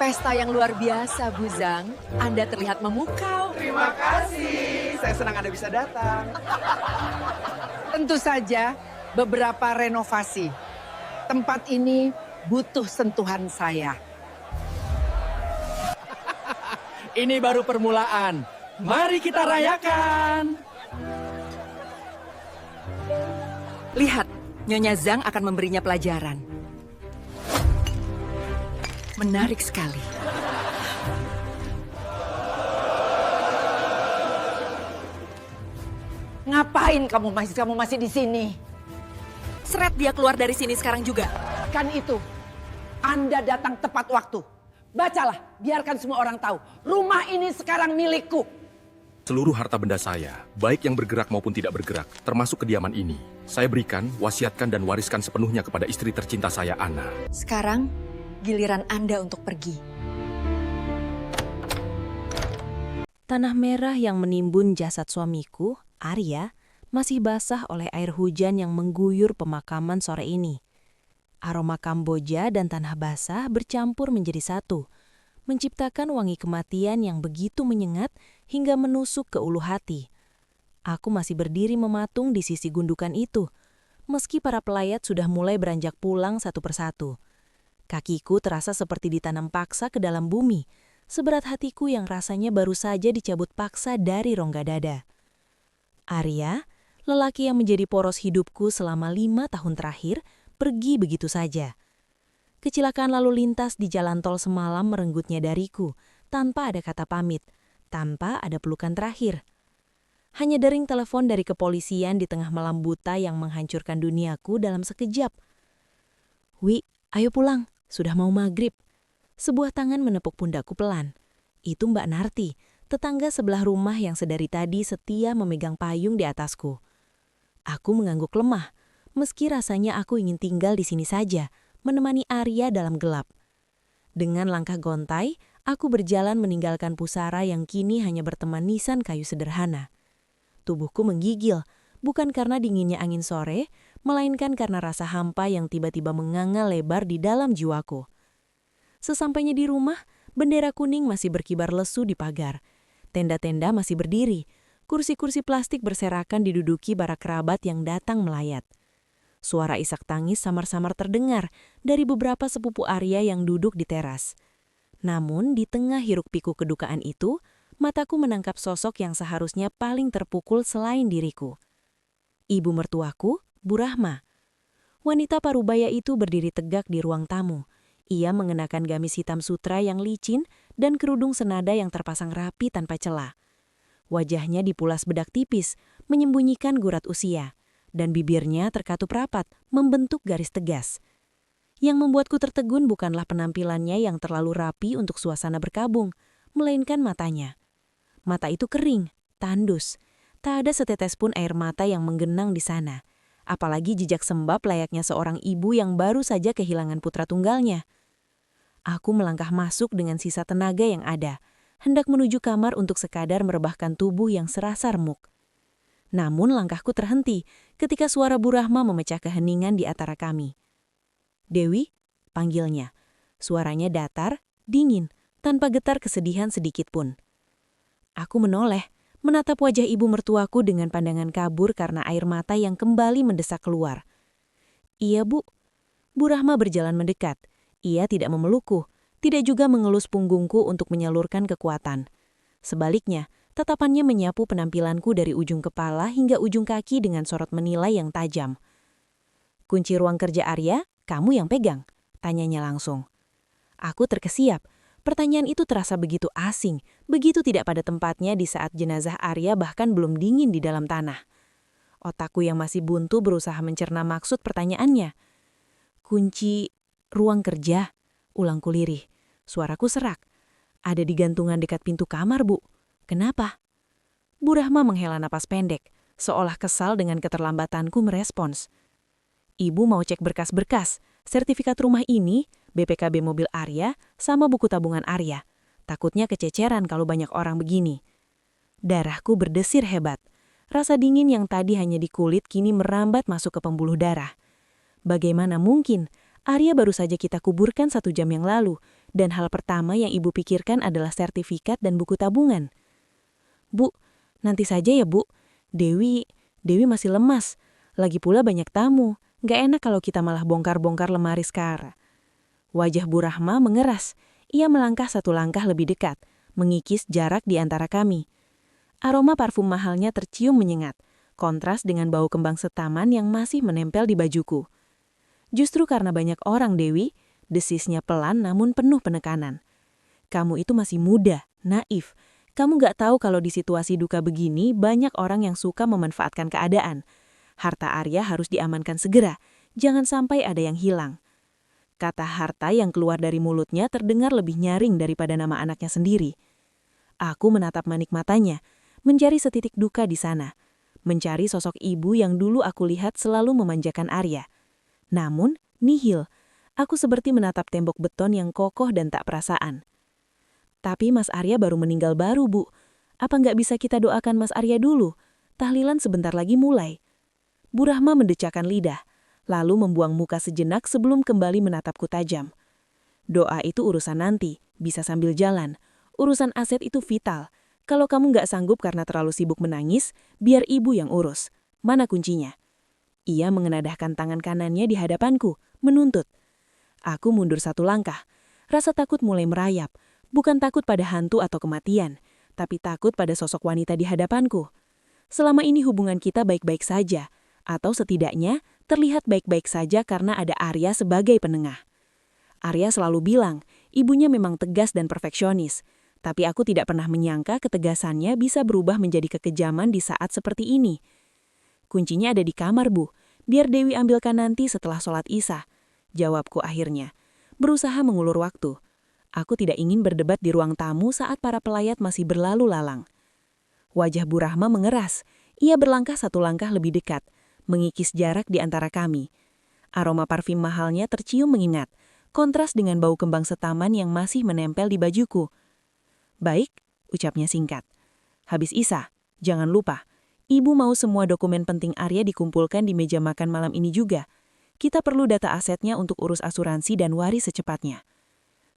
Pesta yang luar biasa, Buzang. Anda terlihat memukau. Terima kasih, saya senang Anda bisa datang. Tentu saja beberapa renovasi. Tempat ini butuh sentuhan saya. Ini baru permulaan. Mari kita rayakan. Lihat, Nyonya Zhang akan memberinya pelajaran. Menarik sekali. Ngapain kamu masih di sini? Seret dia keluar dari sini sekarang juga. Kan itu, Anda datang tepat waktu. Bacalah, biarkan semua orang tahu. Rumah ini sekarang milikku. Seluruh harta benda saya, baik yang bergerak maupun tidak bergerak, termasuk kediaman ini, saya berikan, wasiatkan dan wariskan sepenuhnya kepada istri tercinta saya, Anna. Sekarang, giliran Anda untuk pergi. Tanah merah yang menimbun jasad suamiku, Arya, masih basah oleh air hujan yang mengguyur pemakaman sore ini. Aroma Kamboja dan tanah basah bercampur menjadi satu, menciptakan wangi kematian yang begitu menyengat hingga menusuk ke ulu hati. Aku masih berdiri mematung di sisi gundukan itu, meski para pelayat sudah mulai beranjak pulang satu persatu. Kakiku terasa seperti ditanam paksa ke dalam bumi, seberat hatiku yang rasanya baru saja dicabut paksa dari rongga dada. Arya, lelaki yang menjadi poros hidupku selama 5 tahun terakhir, pergi begitu saja. Kecelakaan lalu lintas di jalan tol semalam merenggutnya dariku, tanpa ada kata pamit, tanpa ada pelukan terakhir. Hanya dering telepon dari kepolisian di tengah malam buta yang menghancurkan duniaku dalam sekejap. "Wi, ayo pulang, sudah mau maghrib." Sebuah tangan menepuk pundakku pelan. Itu Mbak Narti, tetangga sebelah rumah yang sedari tadi setia memegang payung di atasku. Aku mengangguk lemah, meski rasanya aku ingin tinggal di sini saja, menemani Arya dalam gelap. Dengan langkah gontai, aku berjalan meninggalkan pusara yang kini hanya berteman nisan kayu sederhana. Tubuhku menggigil, bukan karena dinginnya angin sore, melainkan karena rasa hampa yang tiba-tiba menganga lebar di dalam jiwaku. Sesampainya di rumah, bendera kuning masih berkibar lesu di pagar. Tenda-tenda masih berdiri, kursi-kursi plastik berserakan diduduki para kerabat yang datang melayat. Suara isak tangis samar-samar terdengar dari beberapa sepupu Arya yang duduk di teras. Namun di tengah hiruk-pikuk kedukaan itu, mataku menangkap sosok yang seharusnya paling terpukul selain diriku. Ibu mertuaku, Bu Rahma. Wanita parubaya itu berdiri tegak di ruang tamu. Ia mengenakan gamis hitam sutra yang licin dan kerudung senada yang terpasang rapi tanpa celah. Wajahnya dipulas bedak tipis, menyembunyikan gurat usia, dan bibirnya terkatup rapat, membentuk garis tegas. Yang membuatku tertegun bukanlah penampilannya yang terlalu rapi untuk suasana berkabung, melainkan matanya. Mata itu kering, tandus. Tak ada setetes pun air mata yang menggenang di sana. Apalagi jejak sembab layaknya seorang ibu yang baru saja kehilangan putra tunggalnya. Aku melangkah masuk dengan sisa tenaga yang ada, hendak menuju kamar untuk sekadar merebahkan tubuh yang serasa remuk. Namun langkahku terhenti ketika suara Bu Rahma memecah keheningan di antara kami. "Dewi," panggilnya. Suaranya datar, dingin, tanpa getar kesedihan sedikit pun. Aku menoleh, menatap wajah ibu mertuaku dengan pandangan kabur karena air mata yang kembali mendesak keluar. "Iya, Bu." Bu Rahma berjalan mendekat. Ia tidak memelukku, tidak juga mengelus punggungku untuk menyalurkan kekuatan. Sebaliknya, tatapannya menyapu penampilanku dari ujung kepala hingga ujung kaki dengan sorot menilai yang tajam. "Kunci ruang kerja Arya, kamu yang pegang?" tanyanya langsung. Aku terkesiap. Pertanyaan itu terasa begitu asing, begitu tidak pada tempatnya di saat jenazah Arya bahkan belum dingin di dalam tanah. Otakku yang masih buntu berusaha mencerna maksud pertanyaannya. "Kunci ruang kerja?" ulangku lirih. Suaraku serak. "Ada di gantungan dekat pintu kamar, Bu." "Kenapa?" Bu Rahma menghela napas pendek, seolah kesal dengan keterlambatanku merespons. "Ibu mau cek berkas-berkas, sertifikat rumah ini, BPKB mobil Arya, sama buku tabungan Arya. Takutnya kececeran kalau banyak orang begini." Darahku berdesir hebat. Rasa dingin yang tadi hanya di kulit kini merambat masuk ke pembuluh darah. Bagaimana mungkin Arya baru saja kita kuburkan 1 jam yang lalu, dan hal pertama yang ibu pikirkan adalah sertifikat dan buku tabungan. Bu, nanti saja ya bu. Dewi masih lemas. Lagi pula banyak tamu. Gak enak kalau kita malah bongkar-bongkar lemari Skara. Wajah Bu Rahma mengeras. Ia melangkah 1 langkah lebih dekat, mengikis jarak di antara kami. Aroma parfum mahalnya tercium menyengat, kontras dengan bau kembang setaman yang masih menempel di bajuku. Justru karena banyak orang, Dewi, desisnya pelan namun penuh penekanan. Kamu itu masih muda, naif. Kamu gak tahu kalau di situasi duka begini banyak orang yang suka memanfaatkan keadaan. Harta Arya harus diamankan segera, jangan sampai ada yang hilang. Kata harta yang keluar dari mulutnya terdengar lebih nyaring daripada nama anaknya sendiri. Aku menatap manik matanya, mencari setitik duka di sana. Mencari sosok ibu yang dulu aku lihat selalu memanjakan Arya. Namun, nihil. Aku seperti menatap tembok beton yang kokoh dan tak perasaan. Tapi Mas Arya baru meninggal baru, Bu. Apa nggak bisa kita doakan Mas Arya dulu? Tahlilan sebentar lagi mulai. Bu Rahma mendecakkan lidah, lalu membuang muka sejenak sebelum kembali menatapku tajam. Doa itu urusan nanti, bisa sambil jalan. Urusan aset itu vital. Kalau kamu nggak sanggup karena terlalu sibuk menangis, biar ibu yang urus. Mana kuncinya? Ia mengenadahkan tangan kanannya di hadapanku, menuntut. Aku mundur 1 langkah. Rasa takut mulai merayap. Bukan takut pada hantu atau kematian, tapi takut pada sosok wanita di hadapanku. Selama ini hubungan kita baik-baik saja, atau setidaknya terlihat baik-baik saja karena ada Arya sebagai penengah. Arya selalu bilang, ibunya memang tegas dan perfeksionis, tapi aku tidak pernah menyangka ketegasannya bisa berubah menjadi kekejaman di saat seperti ini. Kuncinya ada di kamar, Bu. Biar Dewi ambilkan nanti setelah sholat Isya. Jawabku akhirnya. Berusaha mengulur waktu. Aku tidak ingin berdebat di ruang tamu saat para pelayat masih berlalu lalang. Wajah Bu Rahma mengeras. Ia berlangkah 1 langkah lebih dekat, mengikis jarak di antara kami. Aroma parfum mahalnya tercium mengingat, kontras dengan bau kembang setaman yang masih menempel di bajuku. Baik, ucapnya singkat. Habis Isya, jangan lupa, Ibu mau semua dokumen penting Arya dikumpulkan di meja makan malam ini juga. Kita perlu data asetnya untuk urus asuransi dan waris secepatnya.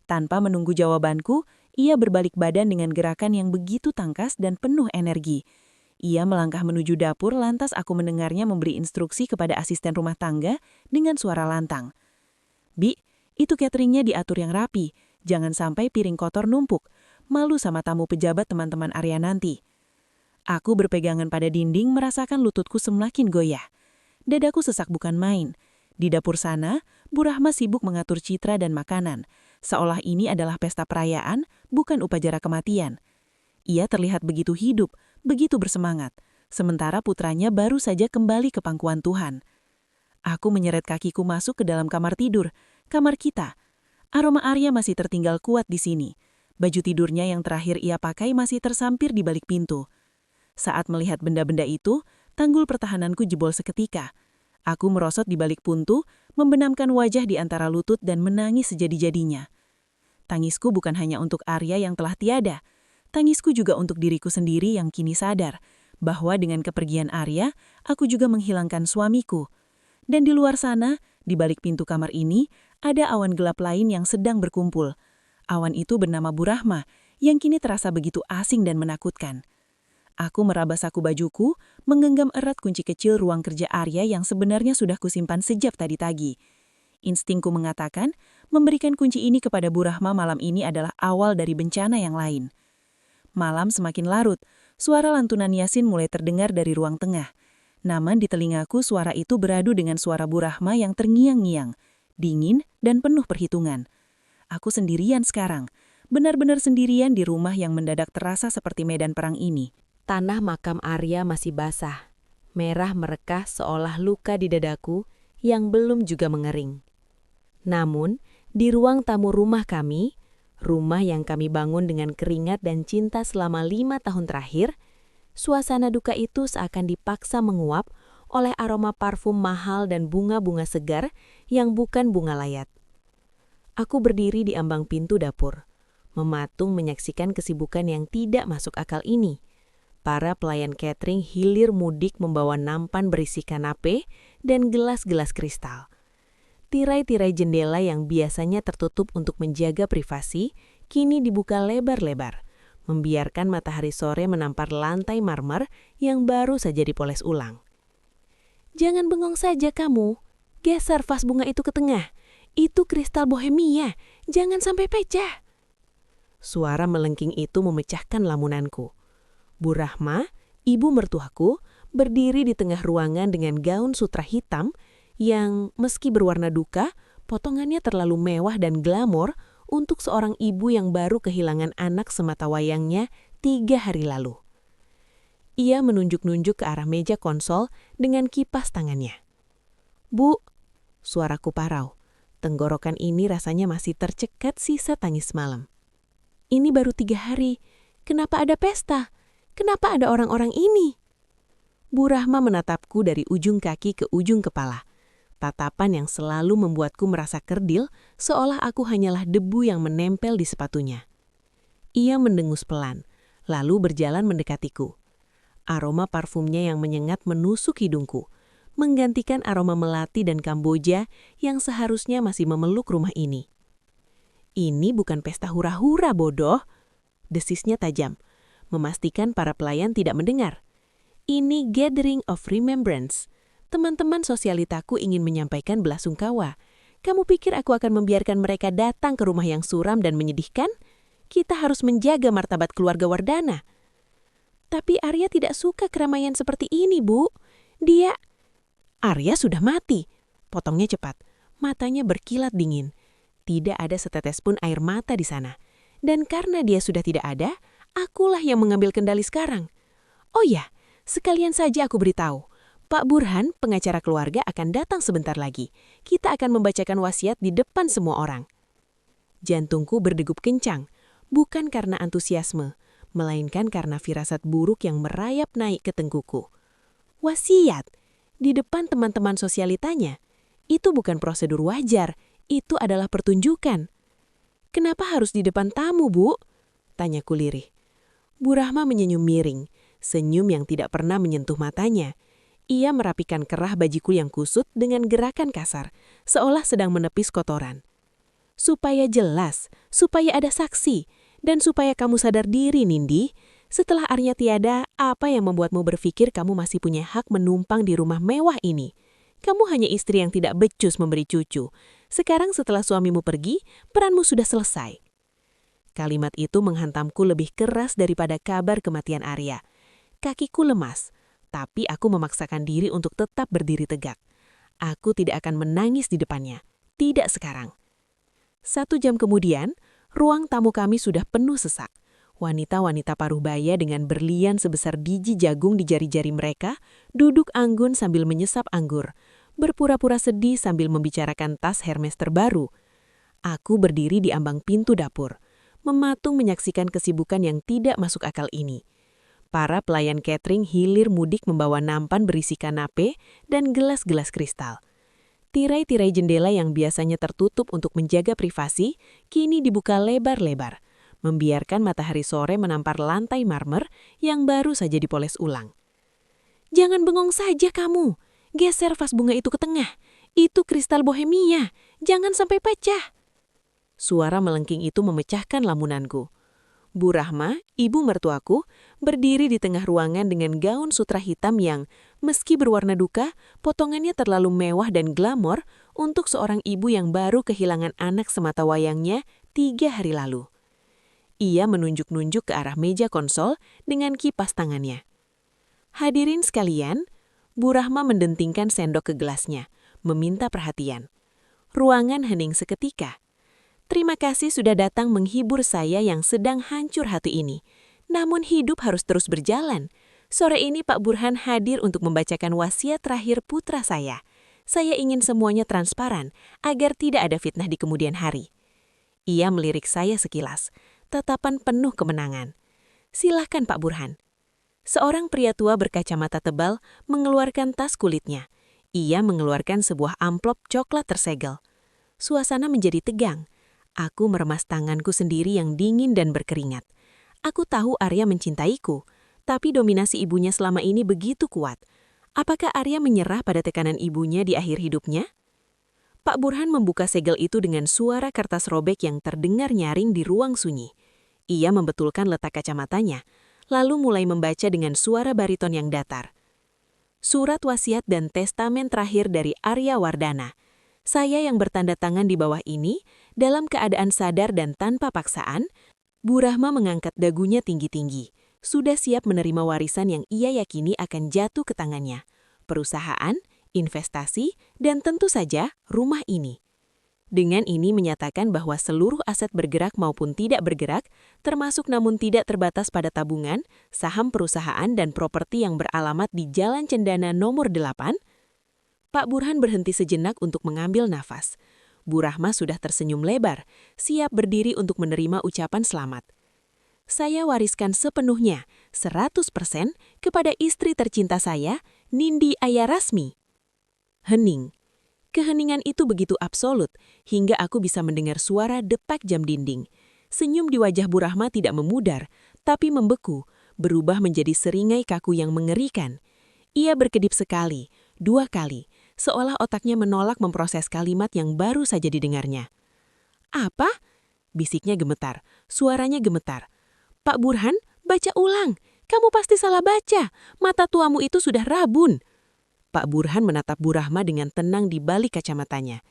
Tanpa menunggu jawabanku, ia berbalik badan dengan gerakan yang begitu tangkas dan penuh energi. Ia melangkah menuju dapur lantas aku mendengarnya memberi instruksi kepada asisten rumah tangga dengan suara lantang. Bi, itu cateringnya diatur yang rapi. Jangan sampai piring kotor numpuk. Malu sama tamu pejabat teman-teman Arya nanti. Aku berpegangan pada dinding merasakan lututku semakin goyah. Dadaku sesak bukan main. Di dapur sana, Bu Rahma sibuk mengatur citra dan makanan. Seolah ini adalah pesta perayaan, bukan upacara kematian. Ia terlihat begitu hidup, begitu bersemangat. Sementara putranya baru saja kembali ke pangkuan Tuhan. Aku menyeret kakiku masuk ke dalam kamar tidur, kamar kita. Aroma Arya masih tertinggal kuat di sini. Baju tidurnya yang terakhir ia pakai masih tersampir di balik pintu. Saat melihat benda-benda itu, tanggul pertahananku jebol seketika. Aku merosot di balik puntu, membenamkan wajah di antara lutut dan menangis sejadi-jadinya. Tangisku bukan hanya untuk Arya yang telah tiada. Tangisku juga untuk diriku sendiri yang kini sadar bahwa dengan kepergian Arya, aku juga menghilangkan suamiku. Dan di luar sana, di balik pintu kamar ini, ada awan gelap lain yang sedang berkumpul. Awan itu bernama Bu Rahma, yang kini terasa begitu asing dan menakutkan. Aku meraba saku bajuku, menggenggam erat kunci kecil ruang kerja Arya yang sebenarnya sudah kusimpan sejak tadi pagi. Instingku mengatakan, memberikan kunci ini kepada Bu Rahma malam ini adalah awal dari bencana yang lain. Malam semakin larut, suara lantunan Yasin mulai terdengar dari ruang tengah. Namun di telingaku suara itu beradu dengan suara Bu Rahma yang terngiang-ngiang, dingin dan penuh perhitungan. Aku sendirian sekarang, benar-benar sendirian di rumah yang mendadak terasa seperti medan perang ini. Tanah makam Arya masih basah, merah merekah seolah luka di dadaku yang belum juga mengering. Namun, di ruang tamu rumah kami, rumah yang kami bangun dengan keringat dan cinta selama 5 tahun terakhir, suasana duka itu seakan dipaksa menguap oleh aroma parfum mahal dan bunga-bunga segar yang bukan bunga layat. Aku berdiri di ambang pintu dapur, mematung menyaksikan kesibukan yang tidak masuk akal ini. Para pelayan catering hilir mudik membawa nampan berisi kanape dan gelas-gelas kristal. Tirai-tirai jendela yang biasanya tertutup untuk menjaga privasi, kini dibuka lebar-lebar, membiarkan matahari sore menampar lantai marmer yang baru saja dipoles ulang. Jangan bengong saja kamu. Geser vas bunga itu ke tengah. Itu kristal bohemia. Jangan sampai pecah. Suara melengking itu memecahkan lamunanku. Bu Rahma, ibu mertuaku, berdiri di tengah ruangan dengan gaun sutra hitam yang meski berwarna duka, potongannya terlalu mewah dan glamor untuk seorang ibu yang baru kehilangan anak semata wayangnya 3 hari lalu. Ia menunjuk-nunjuk ke arah meja konsol dengan kipas tangannya. Bu, suaraku parau. Tenggorokan ini rasanya masih tercekat sisa tangis malam. Ini baru 3 hari. Kenapa ada pesta? Kenapa ada orang-orang ini? Bu Rahma menatapku dari ujung kaki ke ujung kepala. Tatapan yang selalu membuatku merasa kerdil, seolah aku hanyalah debu yang menempel di sepatunya. Ia mendengus pelan, lalu berjalan mendekatiku. Aroma parfumnya yang menyengat menusuk hidungku, menggantikan aroma melati dan Kamboja yang seharusnya masih memeluk rumah ini. Ini bukan pesta hura-hura, bodoh. Desisnya tajam, memastikan para pelayan tidak mendengar. Ini gathering of remembrance. Teman-teman sosialitaku ingin menyampaikan belasungkawa. Kamu pikir aku akan membiarkan mereka datang ke rumah yang suram dan menyedihkan? Kita harus menjaga martabat keluarga Wardana. Tapi Arya tidak suka keramaian seperti ini, Bu. Arya sudah mati. Potongnya cepat. Matanya berkilat dingin. Tidak ada setetes pun air mata di sana. Dan karena dia sudah tidak ada, akulah yang mengambil kendali sekarang. Oh ya, sekalian saja aku beritahu. Pak Burhan, pengacara keluarga, akan datang sebentar lagi. Kita akan membacakan wasiat di depan semua orang. Jantungku berdegup kencang, bukan karena antusiasme, melainkan karena firasat buruk yang merayap naik ke tengkuku. Wasiat? Di depan teman-teman sosialitanya? Itu bukan prosedur wajar, itu adalah pertunjukan. Kenapa harus di depan tamu, Bu? Tanyaku lirih. Bu Rahma menyenyum miring, senyum yang tidak pernah menyentuh matanya. Ia merapikan kerah bajiku yang kusut dengan gerakan kasar, seolah sedang menepis kotoran. Supaya jelas, supaya ada saksi, dan supaya kamu sadar diri, Nindi, setelah Arya tiada, apa yang membuatmu berpikir kamu masih punya hak menumpang di rumah mewah ini? Kamu hanya istri yang tidak becus memberi cucu. Sekarang setelah suamimu pergi, peranmu sudah selesai. Kalimat itu menghantamku lebih keras daripada kabar kematian Arya. Kakiku lemas. Tapi aku memaksakan diri untuk tetap berdiri tegak. Aku tidak akan menangis di depannya. Tidak sekarang. 1 jam kemudian, ruang tamu kami sudah penuh sesak. Wanita-wanita paruh baya dengan berlian sebesar biji jagung di jari-jari mereka duduk anggun sambil menyesap anggur, berpura-pura sedih sambil membicarakan tas Hermes terbaru. Aku berdiri di ambang pintu dapur, mematung menyaksikan kesibukan yang tidak masuk akal ini. Para pelayan catering hilir mudik membawa nampan berisi kanape dan gelas-gelas kristal. Tirai-tirai jendela yang biasanya tertutup untuk menjaga privasi, kini dibuka lebar-lebar, membiarkan matahari sore menampar lantai marmer yang baru saja dipoles ulang. Jangan bengong saja kamu. Geser vas bunga itu ke tengah. Itu kristal bohemia. Jangan sampai pecah. Suara melengking itu memecahkan lamunanku. Bu Rahma, ibu mertuaku, berdiri di tengah ruangan dengan gaun sutra hitam yang, meski berwarna duka, potongannya terlalu mewah dan glamor untuk seorang ibu yang baru kehilangan anak semata wayangnya 3 hari lalu. Ia menunjuk-nunjuk ke arah meja konsol dengan kipas tangannya. Hadirin sekalian, Bu Rahma mendentingkan sendok ke gelasnya, meminta perhatian. Ruangan hening seketika. Terima kasih sudah datang menghibur saya yang sedang hancur hati ini. Namun hidup harus terus berjalan. Sore ini Pak Burhan hadir untuk membacakan wasiat terakhir putra saya. Saya ingin semuanya transparan, agar tidak ada fitnah di kemudian hari. Ia melirik saya sekilas, tatapan penuh kemenangan. Silahkan Pak Burhan. Seorang pria tua berkacamata tebal mengeluarkan tas kulitnya. Ia mengeluarkan sebuah amplop coklat tersegel. Suasana menjadi tegang. Aku meremas tanganku sendiri yang dingin dan berkeringat. Aku tahu Arya mencintaiku, tapi dominasi ibunya selama ini begitu kuat. Apakah Arya menyerah pada tekanan ibunya di akhir hidupnya? Pak Burhan membuka segel itu dengan suara kertas robek yang terdengar nyaring di ruang sunyi. Ia membetulkan letak kacamatanya, lalu mulai membaca dengan suara bariton yang datar. Surat wasiat dan testamen terakhir dari Arya Wardana. Saya yang bertanda tangan di bawah ini, dalam keadaan sadar dan tanpa paksaan, Bu Rahma mengangkat dagunya tinggi-tinggi. Sudah siap menerima warisan yang ia yakini akan jatuh ke tangannya. Perusahaan, investasi, dan tentu saja rumah ini. Dengan ini menyatakan bahwa seluruh aset bergerak maupun tidak bergerak, termasuk namun tidak terbatas pada tabungan, saham perusahaan dan properti yang beralamat di Jalan Cendana nomor 8. Pak Burhan berhenti sejenak untuk mengambil nafas. Bu Rahma sudah tersenyum lebar, siap berdiri untuk menerima ucapan selamat. Saya wariskan sepenuhnya, 100% kepada istri tercinta saya, Nindi Ayarasmi. Hening. Keheningan itu begitu absolut, hingga aku bisa mendengar suara detak jam dinding. Senyum di wajah Bu Rahma tidak memudar, tapi membeku, berubah menjadi seringai kaku yang mengerikan. Ia berkedip sekali, 2 kali, seolah otaknya menolak memproses kalimat yang baru saja didengarnya. "Apa?" bisiknya gemetar, suaranya gemetar. "Pak Burhan, baca ulang. Kamu pasti salah baca. Mata tuamu itu sudah rabun." Pak Burhan menatap Bu Rahma dengan tenang di balik kacamatanya.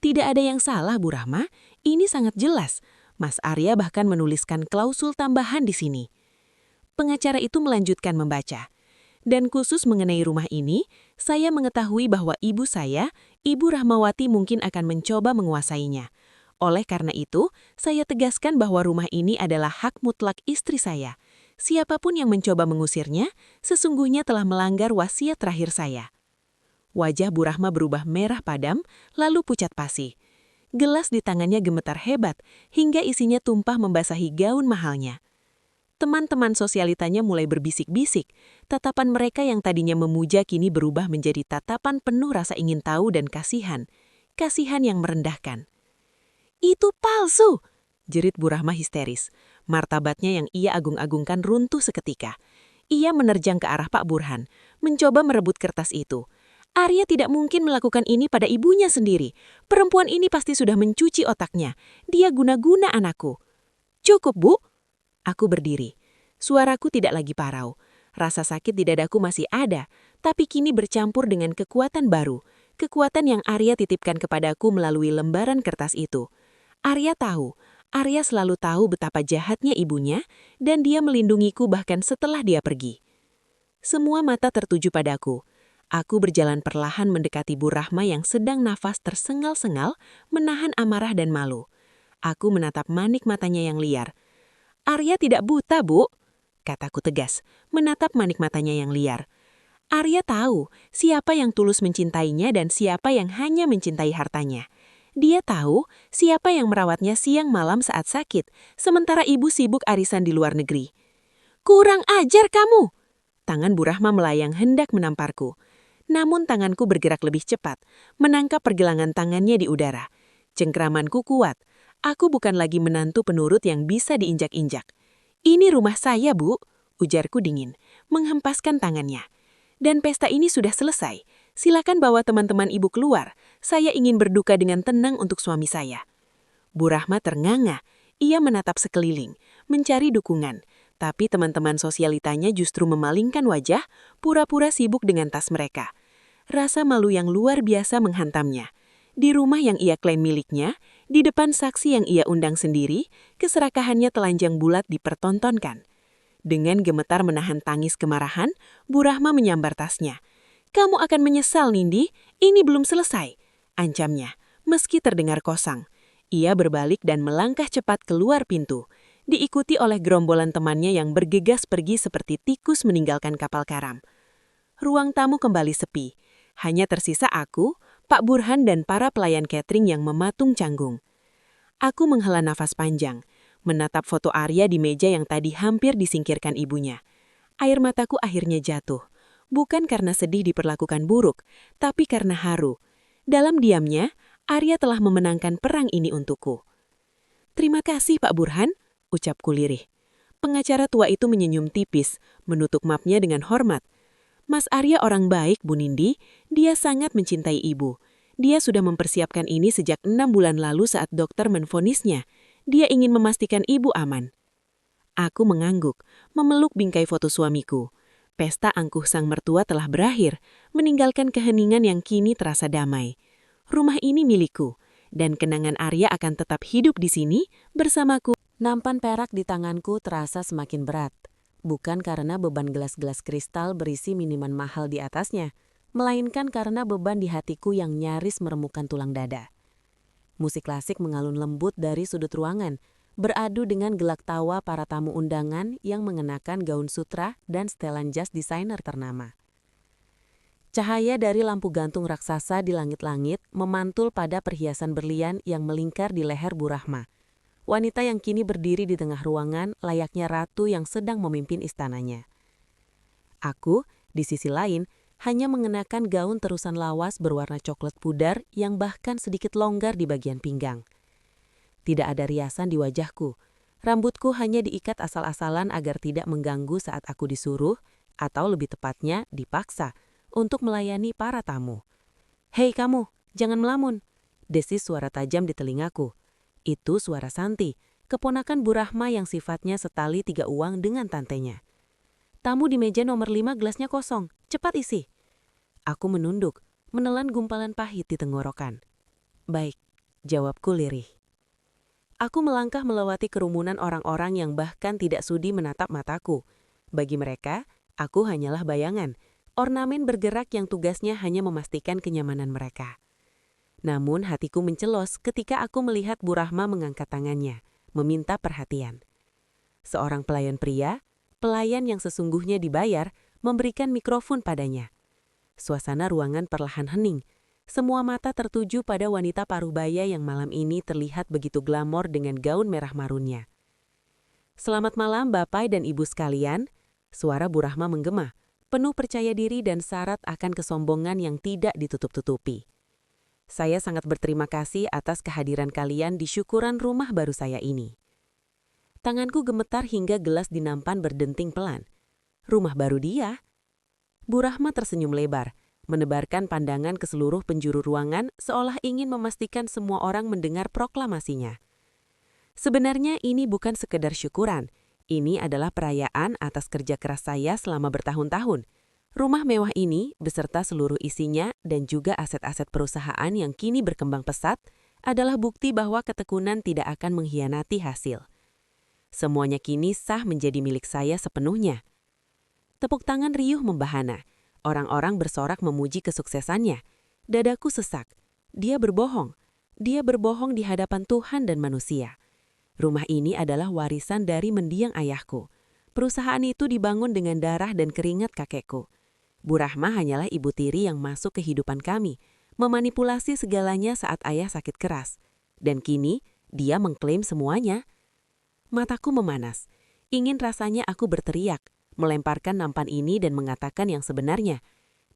"Tidak ada yang salah, Bu Rahma. Ini sangat jelas. Mas Arya bahkan menuliskan klausul tambahan di sini." Pengacara itu melanjutkan membaca. "Dan khusus mengenai rumah ini, saya mengetahui bahwa ibu saya, Ibu Rahmawati mungkin akan mencoba menguasainya. Oleh karena itu, saya tegaskan bahwa rumah ini adalah hak mutlak istri saya. Siapapun yang mencoba mengusirnya, sesungguhnya telah melanggar wasiat terakhir saya." Wajah Bu Rahma berubah merah padam, lalu pucat pasi. Gelas di tangannya gemetar hebat, hingga isinya tumpah membasahi gaun mahalnya. Teman-teman sosialitanya mulai berbisik-bisik. Tatapan mereka yang tadinya memuja kini berubah menjadi tatapan penuh rasa ingin tahu dan kasihan. Kasihan yang merendahkan. "Itu palsu!" jerit Bu Rahma histeris. Martabatnya yang ia agung-agungkan runtuh seketika. Ia menerjang ke arah Pak Burhan, mencoba merebut kertas itu. "Arya tidak mungkin melakukan ini pada ibunya sendiri. Perempuan ini pasti sudah mencuci otaknya. Dia guna-guna anakku." "Cukup, Bu." Aku berdiri. Suaraku tidak lagi parau. Rasa sakit di dadaku masih ada, tapi kini bercampur dengan kekuatan baru. Kekuatan yang Arya titipkan kepadaku melalui lembaran kertas itu. Arya selalu tahu betapa jahatnya ibunya, dan dia melindungiku bahkan setelah dia pergi. Semua mata tertuju padaku. Aku berjalan perlahan mendekati Bu Rahma yang sedang nafas tersengal-sengal, menahan amarah dan malu. Aku menatap manik matanya yang liar. "Arya tidak buta, Bu," kataku tegas, menatap manik matanya yang liar. "Arya tahu siapa yang tulus mencintainya dan siapa yang hanya mencintai hartanya. Dia tahu siapa yang merawatnya siang malam saat sakit, sementara ibu sibuk arisan di luar negeri." "Kurang ajar kamu!" Tangan Bu Rahma melayang hendak menamparku. Namun tanganku bergerak lebih cepat, menangkap pergelangan tangannya di udara. Cengkramanku kuat. Aku bukan lagi menantu penurut yang bisa diinjak-injak. "Ini rumah saya, Bu," ujarku dingin, menghempaskan tangannya. "Dan pesta ini sudah selesai. Silakan bawa teman-teman ibu keluar. Saya ingin berduka dengan tenang untuk suami saya." Bu Rahma ternganga. Ia menatap sekeliling, mencari dukungan. Tapi teman-teman sosialitanya justru memalingkan wajah, pura-pura sibuk dengan tas mereka. Rasa malu yang luar biasa menghantamnya. Di rumah yang ia klaim miliknya, di depan saksi yang ia undang sendiri, keserakahannya telanjang bulat dipertontonkan. Dengan gemetar menahan tangis kemarahan, Bu Rahma menyambar tasnya. "Kamu akan menyesal, Nindi. Ini belum selesai," ancamnya, meski terdengar kosong. Ia berbalik dan melangkah cepat keluar pintu, diikuti oleh gerombolan temannya yang bergegas pergi seperti tikus meninggalkan kapal karam. Ruang tamu kembali sepi. Hanya tersisa aku, Pak Burhan dan para pelayan catering yang mematung canggung. Aku menghela nafas panjang, menatap foto Arya di meja yang tadi hampir disingkirkan ibunya. Air mataku akhirnya jatuh. Bukan karena sedih diperlakukan buruk, tapi karena haru. Dalam diamnya, Arya telah memenangkan perang ini untukku. "Terima kasih, Pak Burhan," ucapku lirih. Pengacara tua itu menyenyum tipis, menutup mapnya dengan hormat. "Mas Arya orang baik, Bu Nindi. Dia sangat mencintai ibu. Dia sudah mempersiapkan ini sejak 6 bulan lalu saat dokter menvonisnya. Dia ingin memastikan ibu aman. Aku mengangguk, memeluk bingkai foto suamiku. Pesta angkuh sang mertua telah berakhir, meninggalkan keheningan yang kini terasa damai. Rumah ini milikku, dan kenangan Arya akan tetap hidup di sini bersamaku. Nampan perak di tanganku terasa semakin berat. Bukan karena beban gelas-gelas kristal berisi minuman mahal di atasnya, melainkan karena beban di hatiku yang nyaris meremukkan tulang dada. Musik klasik mengalun lembut dari sudut ruangan, beradu dengan gelak tawa para tamu undangan yang mengenakan gaun sutra dan setelan jas desainer ternama. Cahaya dari lampu gantung raksasa di langit-langit memantul pada perhiasan berlian yang melingkar di leher Bu Rahma. Wanita yang kini berdiri di tengah ruangan layaknya ratu yang sedang memimpin istananya. Aku, di sisi lain, hanya mengenakan gaun terusan lawas berwarna coklat pudar yang bahkan sedikit longgar di bagian pinggang. Tidak ada riasan di wajahku. Rambutku hanya diikat asal-asalan agar tidak mengganggu saat aku disuruh, atau lebih tepatnya dipaksa, untuk melayani para tamu. "Hei kamu, jangan melamun," desis suara tajam di telingaku. Itu suara Santi, keponakan Bu Rahma yang sifatnya setali 3 uang dengan tantenya. "Tamu di meja nomor 5 gelasnya kosong, cepat isi." Aku menunduk, menelan gumpalan pahit di tenggorokan. "Baik," jawabku lirih. Aku melangkah melewati kerumunan orang-orang yang bahkan tidak sudi menatap mataku. Bagi mereka, aku hanyalah bayangan, ornamen bergerak yang tugasnya hanya memastikan kenyamanan mereka. Namun hatiku mencelos ketika aku melihat Bu Rahma mengangkat tangannya, meminta perhatian. Seorang pelayan pria, pelayan yang sesungguhnya dibayar, memberikan mikrofon padanya. Suasana ruangan perlahan hening. Semua mata tertuju pada wanita parubaya yang malam ini terlihat begitu glamor dengan gaun merah marunnya. "Selamat malam Bapak dan Ibu sekalian," suara Bu Rahma menggema, penuh percaya diri dan syarat akan kesombongan yang tidak ditutup-tutupi. "Saya sangat berterima kasih atas kehadiran kalian di syukuran rumah baru saya ini." Tanganku gemetar hingga gelas di nampan berdenting pelan. Rumah baru dia? Bu Rahma tersenyum lebar, menebarkan pandangan ke seluruh penjuru ruangan seolah ingin memastikan semua orang mendengar proklamasinya. Sebenarnya ini bukan sekedar syukuran, ini adalah perayaan atas kerja keras saya selama bertahun-tahun. Rumah mewah ini, beserta seluruh isinya dan juga aset-aset perusahaan yang kini berkembang pesat, adalah bukti bahwa ketekunan tidak akan mengkhianati hasil. Semuanya kini sah menjadi milik saya sepenuhnya. Tepuk tangan riuh membahana. Orang-orang bersorak memuji kesuksesannya. Dadaku sesak. Dia berbohong. Dia berbohong di hadapan Tuhan dan manusia. Rumah ini adalah warisan dari mendiang ayahku. Perusahaan itu dibangun dengan darah dan keringat kakekku. Bu Rahma hanyalah ibu tiri yang masuk ke kehidupan kami, memanipulasi segalanya saat ayah sakit keras. Dan kini, dia mengklaim semuanya. Mataku memanas. Ingin rasanya aku berteriak, melemparkan nampan ini dan mengatakan yang sebenarnya.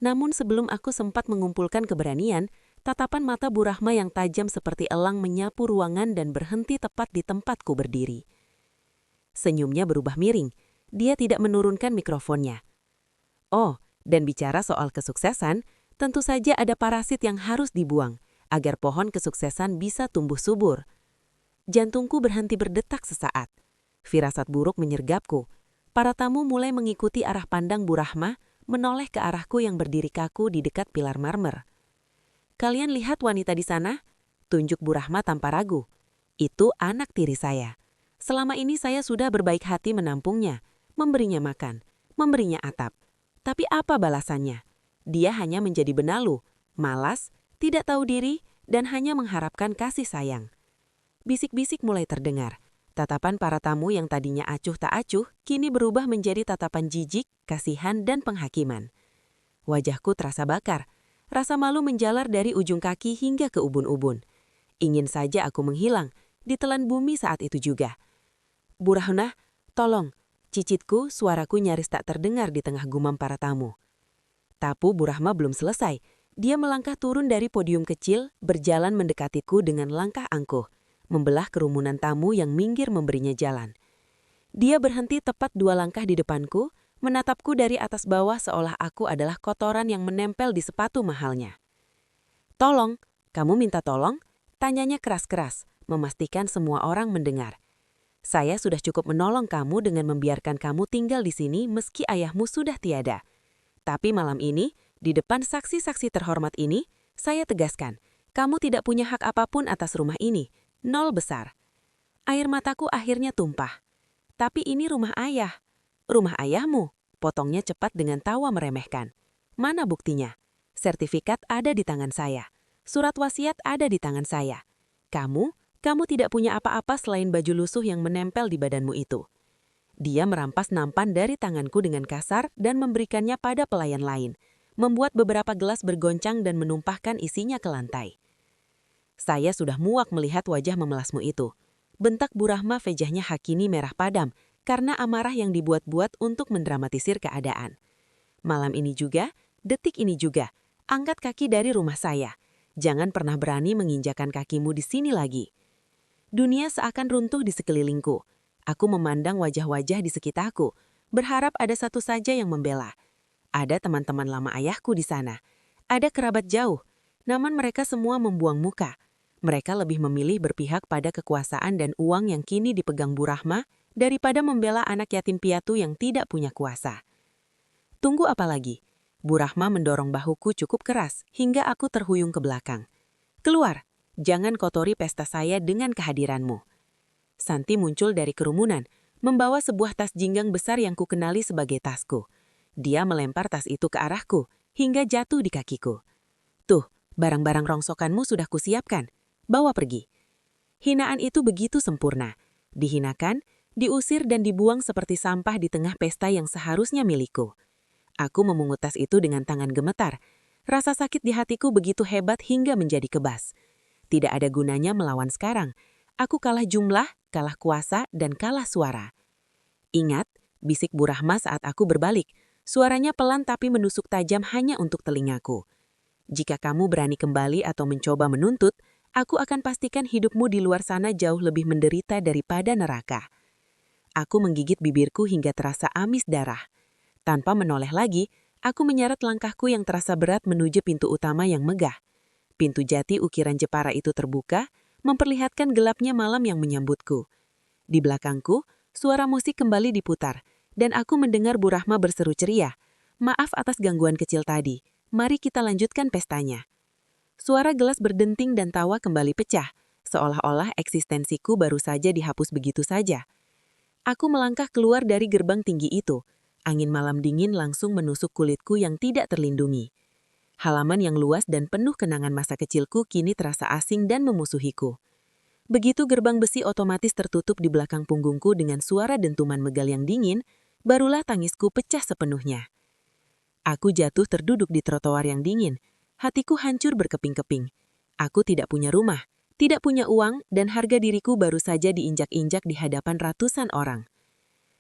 Namun sebelum aku sempat mengumpulkan keberanian, tatapan mata Bu Rahma yang tajam seperti elang menyapu ruangan dan berhenti tepat di tempatku berdiri. Senyumnya berubah miring. Dia tidak menurunkan mikrofonnya. "Oh, dan bicara soal kesuksesan, tentu saja ada parasit yang harus dibuang, agar pohon kesuksesan bisa tumbuh subur." Jantungku berhenti berdetak sesaat. Firasat buruk menyergapku. Para tamu mulai mengikuti arah pandang Bu Rahma, menoleh ke arahku yang berdiri kaku di dekat pilar marmer. "Kalian lihat wanita di sana?" tunjuk Bu Rahma tanpa ragu. "Itu anak tiri saya. Selama ini saya sudah berbaik hati menampungnya, memberinya makan, memberinya atap. Tapi apa balasannya? Dia hanya menjadi benalu, malas, tidak tahu diri, dan hanya mengharapkan kasih sayang." Bisik-bisik mulai terdengar. Tatapan para tamu yang tadinya acuh tak acuh, kini berubah menjadi tatapan jijik, kasihan, dan penghakiman. Wajahku terasa bakar. Rasa malu menjalar dari ujung kaki hingga ke ubun-ubun. Ingin saja aku menghilang, ditelan bumi saat itu juga. "Bu Rahma, tolong." Cicitku, suaraku nyaris tak terdengar di tengah gumam para tamu. Tapu Bu Rahma belum selesai. Dia melangkah turun dari podium kecil, berjalan mendekatiku dengan langkah angkuh, membelah kerumunan tamu yang minggir memberinya jalan. Dia berhenti tepat 2 langkah di depanku, menatapku dari atas bawah seolah aku adalah kotoran yang menempel di sepatu mahalnya. "Tolong," Kamu minta tolong? Tanyanya keras-keras, memastikan semua orang mendengar. Saya sudah cukup menolong kamu dengan membiarkan kamu tinggal di sini meski ayahmu sudah tiada. Tapi malam ini, di depan saksi-saksi terhormat ini, saya tegaskan, kamu tidak punya hak apapun atas rumah ini. 0 besar. Air mataku akhirnya tumpah. Tapi ini rumah ayah. Rumah ayahmu, potongnya cepat dengan tawa meremehkan. Mana buktinya? Sertifikat ada di tangan saya. Surat wasiat ada di tangan saya. Kamu tidak punya apa-apa selain baju lusuh yang menempel di badanmu itu. Dia merampas nampan dari tanganku dengan kasar dan memberikannya pada pelayan lain, membuat beberapa gelas bergoncang dan menumpahkan isinya ke lantai. Saya sudah muak melihat wajah memelasmu itu. Bentak Bu Rahma wajahnya hakini merah padam karena amarah yang dibuat-buat untuk mendramatisir keadaan. Malam ini juga, detik ini juga, angkat kaki dari rumah saya. Jangan pernah berani menginjakan kakimu di sini lagi. Dunia seakan runtuh di sekelilingku. Aku memandang wajah-wajah di sekitarku, berharap ada satu saja yang membela. Ada teman-teman lama ayahku di sana. Ada kerabat jauh, namun mereka semua membuang muka. Mereka lebih memilih berpihak pada kekuasaan dan uang yang kini dipegang Bu Rahma daripada membela anak yatim piatu yang tidak punya kuasa. Tunggu apa lagi? Bu Rahma mendorong bahuku cukup keras hingga aku terhuyung ke belakang. Keluar, jangan kotori pesta saya dengan kehadiranmu. Santi muncul dari kerumunan, membawa sebuah tas jinggang besar yang kukenali sebagai tasku. Dia melempar tas itu ke arahku, hingga jatuh di kakiku. Tuh, barang-barang rongsokanmu sudah kusiapkan. Bawa pergi. Hinaan itu begitu sempurna. Dihinakan, diusir dan dibuang seperti sampah di tengah pesta yang seharusnya milikku. Aku memungut tas itu dengan tangan gemetar. Rasa sakit di hatiku begitu hebat hingga menjadi kebas. Tidak ada gunanya melawan sekarang. Aku kalah jumlah, kalah kuasa, dan kalah suara. Ingat, bisik Bu Rahma saat aku berbalik. Suaranya pelan tapi menusuk tajam hanya untuk telingaku. Jika kamu berani kembali atau mencoba menuntut, aku akan pastikan hidupmu di luar sana jauh lebih menderita daripada neraka. Aku menggigit bibirku hingga terasa amis darah. Tanpa menoleh lagi, aku menyeret langkahku yang terasa berat menuju pintu utama yang megah. Pintu jati ukiran Jepara itu terbuka, memperlihatkan gelapnya malam yang menyambutku. Di belakangku, suara musik kembali diputar, dan aku mendengar Bu Rahma berseru ceria. Maaf atas gangguan kecil tadi, mari kita lanjutkan pestanya. Suara gelas berdenting dan tawa kembali pecah, seolah-olah eksistensiku baru saja dihapus begitu saja. Aku melangkah keluar dari gerbang tinggi itu. Angin malam dingin langsung menusuk kulitku yang tidak terlindungi. Halaman yang luas dan penuh kenangan masa kecilku kini terasa asing dan memusuhiku. Begitu gerbang besi otomatis tertutup di belakang punggungku dengan suara dentuman megal yang dingin, barulah tangisku pecah sepenuhnya. Aku jatuh terduduk di trotoar yang dingin. Hatiku hancur berkeping-keping. Aku tidak punya rumah, tidak punya uang, dan harga diriku baru saja diinjak-injak di hadapan ratusan orang.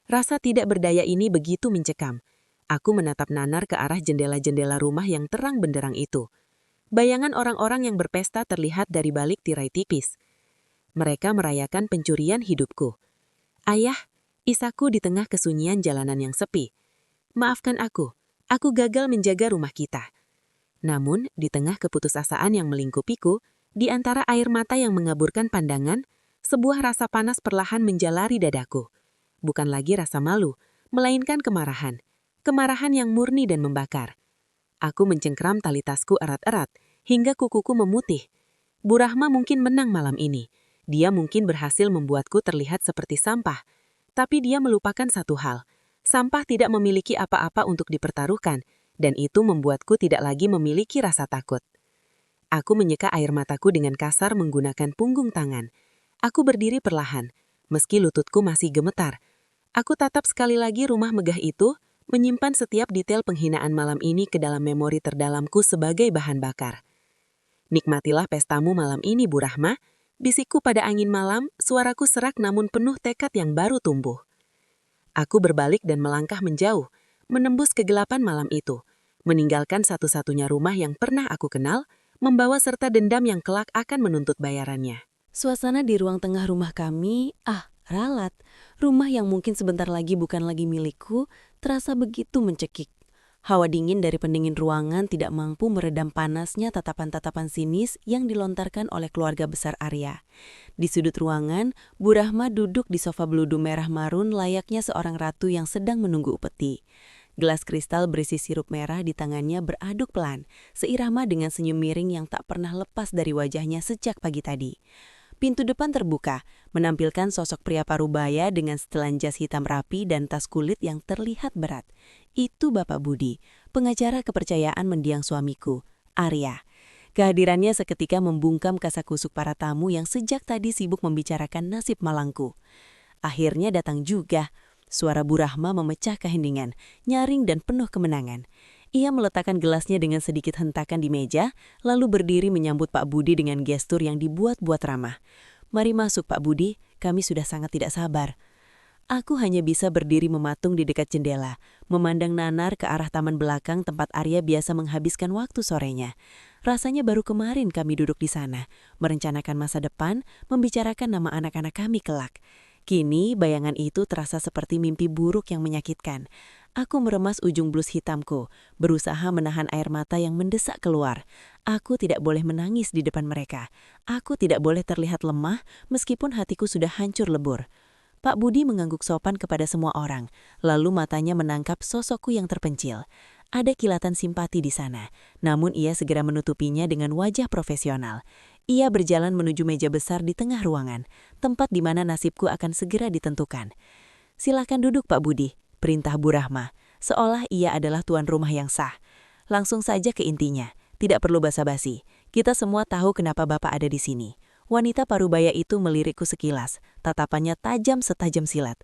Rasa tidak berdaya ini begitu mencekam. Aku menatap nanar ke arah jendela-jendela rumah yang terang benderang itu. Bayangan orang-orang yang berpesta terlihat dari balik tirai tipis. Mereka merayakan pencurian hidupku. Ayah, isaku di tengah kesunyian jalanan yang sepi. Maafkan aku gagal menjaga rumah kita. Namun, di tengah keputusasaan yang melingkupiku, di antara air mata yang mengaburkan pandangan, sebuah rasa panas perlahan menjalari dadaku. Bukan lagi rasa malu, melainkan kemarahan. Kemarahan yang murni dan membakar. Aku mencengkram tali tasku erat-erat, hingga kukuku memutih. Bu Rahma mungkin menang malam ini. Dia mungkin berhasil membuatku terlihat seperti sampah. Tapi dia melupakan satu hal. Sampah tidak memiliki apa-apa untuk dipertaruhkan, dan itu membuatku tidak lagi memiliki rasa takut. Aku menyeka air mataku dengan kasar menggunakan punggung tangan. Aku berdiri perlahan. Meski lututku masih gemetar, aku tatap sekali lagi rumah megah itu, menyimpan setiap detail penghinaan malam ini ke dalam memori terdalamku sebagai bahan bakar. Nikmatilah pestamu malam ini, Bu Rahma. Bisikku pada angin malam, suaraku serak namun penuh tekad yang baru tumbuh. Aku berbalik dan melangkah menjauh, menembus kegelapan malam itu, meninggalkan satu-satunya rumah yang pernah aku kenal, membawa serta dendam yang kelak akan menuntut bayarannya. Suasana di ruang tengah rumah kami, ralat. Rumah yang mungkin sebentar lagi bukan lagi milikku, terasa begitu mencekik. Hawa dingin dari pendingin ruangan tidak mampu meredam panasnya tatapan-tatapan sinis yang dilontarkan oleh keluarga besar Arya. Di sudut ruangan, Bu Rahma duduk di sofa beludu merah marun layaknya seorang ratu yang sedang menunggu upeti. Gelas kristal berisi sirup merah di tangannya beraduk pelan, seirama dengan senyum miring yang tak pernah lepas dari wajahnya sejak pagi tadi. Pintu depan terbuka, menampilkan sosok pria parubaya dengan setelan jas hitam rapi dan tas kulit yang terlihat berat. Itu Bapak Budi, pengacara kepercayaan mendiang suamiku, Arya. Kehadirannya seketika membungkam kasakusuk para tamu yang sejak tadi sibuk membicarakan nasib malangku. Akhirnya datang juga. Suara Bu Rahma memecah keheningan, nyaring dan penuh kemenangan. Ia meletakkan gelasnya dengan sedikit hentakan di meja, lalu berdiri menyambut Pak Budi dengan gestur yang dibuat-buat ramah. "Mari masuk Pak Budi, kami sudah sangat tidak sabar." Aku hanya bisa berdiri mematung di dekat jendela, memandang nanar ke arah taman belakang tempat Arya biasa menghabiskan waktu sorenya. Rasanya baru kemarin kami duduk di sana, merencanakan masa depan, membicarakan nama anak-anak kami kelak. Kini bayangan itu terasa seperti mimpi buruk yang menyakitkan. Aku meremas ujung blus hitamku, berusaha menahan air mata yang mendesak keluar. Aku tidak boleh menangis di depan mereka. Aku tidak boleh terlihat lemah meskipun hatiku sudah hancur lebur. Pak Budi mengangguk sopan kepada semua orang, lalu matanya menangkap sosokku yang terpencil. Ada kilatan simpati di sana, namun ia segera menutupinya dengan wajah profesional. Ia berjalan menuju meja besar di tengah ruangan, tempat di mana nasibku akan segera ditentukan. "Silakan duduk Pak Budi," perintah Bu Rahma, seolah ia adalah tuan rumah yang sah. Langsung saja ke intinya, tidak perlu basa-basi. Kita semua tahu kenapa Bapak ada di sini. Wanita parubaya itu melirikku sekilas, tatapannya tajam setajam silat.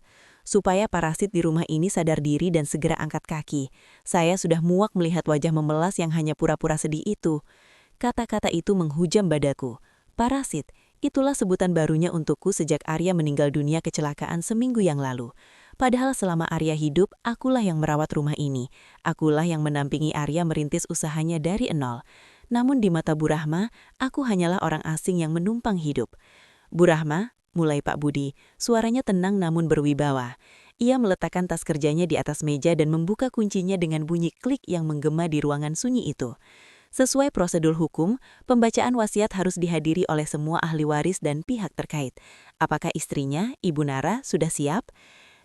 Supaya parasit di rumah ini sadar diri dan segera angkat kaki. Saya sudah muak melihat wajah memelas yang hanya pura-pura sedih itu. Kata-kata itu menghujam badaku. Parasit, itulah sebutan barunya untukku sejak Arya meninggal dunia kecelakaan seminggu yang lalu. Padahal selama Arya hidup, akulah yang merawat rumah ini. Akulah yang mendampingi Arya merintis usahanya dari nol. Namun di mata Bu Rahma, aku hanyalah orang asing yang menumpang hidup. "Bu Rahma," mulai Pak Budi, suaranya tenang namun berwibawa. Ia meletakkan tas kerjanya di atas meja dan membuka kuncinya dengan bunyi klik yang menggema di ruangan sunyi itu. Sesuai prosedur hukum, pembacaan wasiat harus dihadiri oleh semua ahli waris dan pihak terkait. Apakah istrinya, Ibu Nara, sudah siap?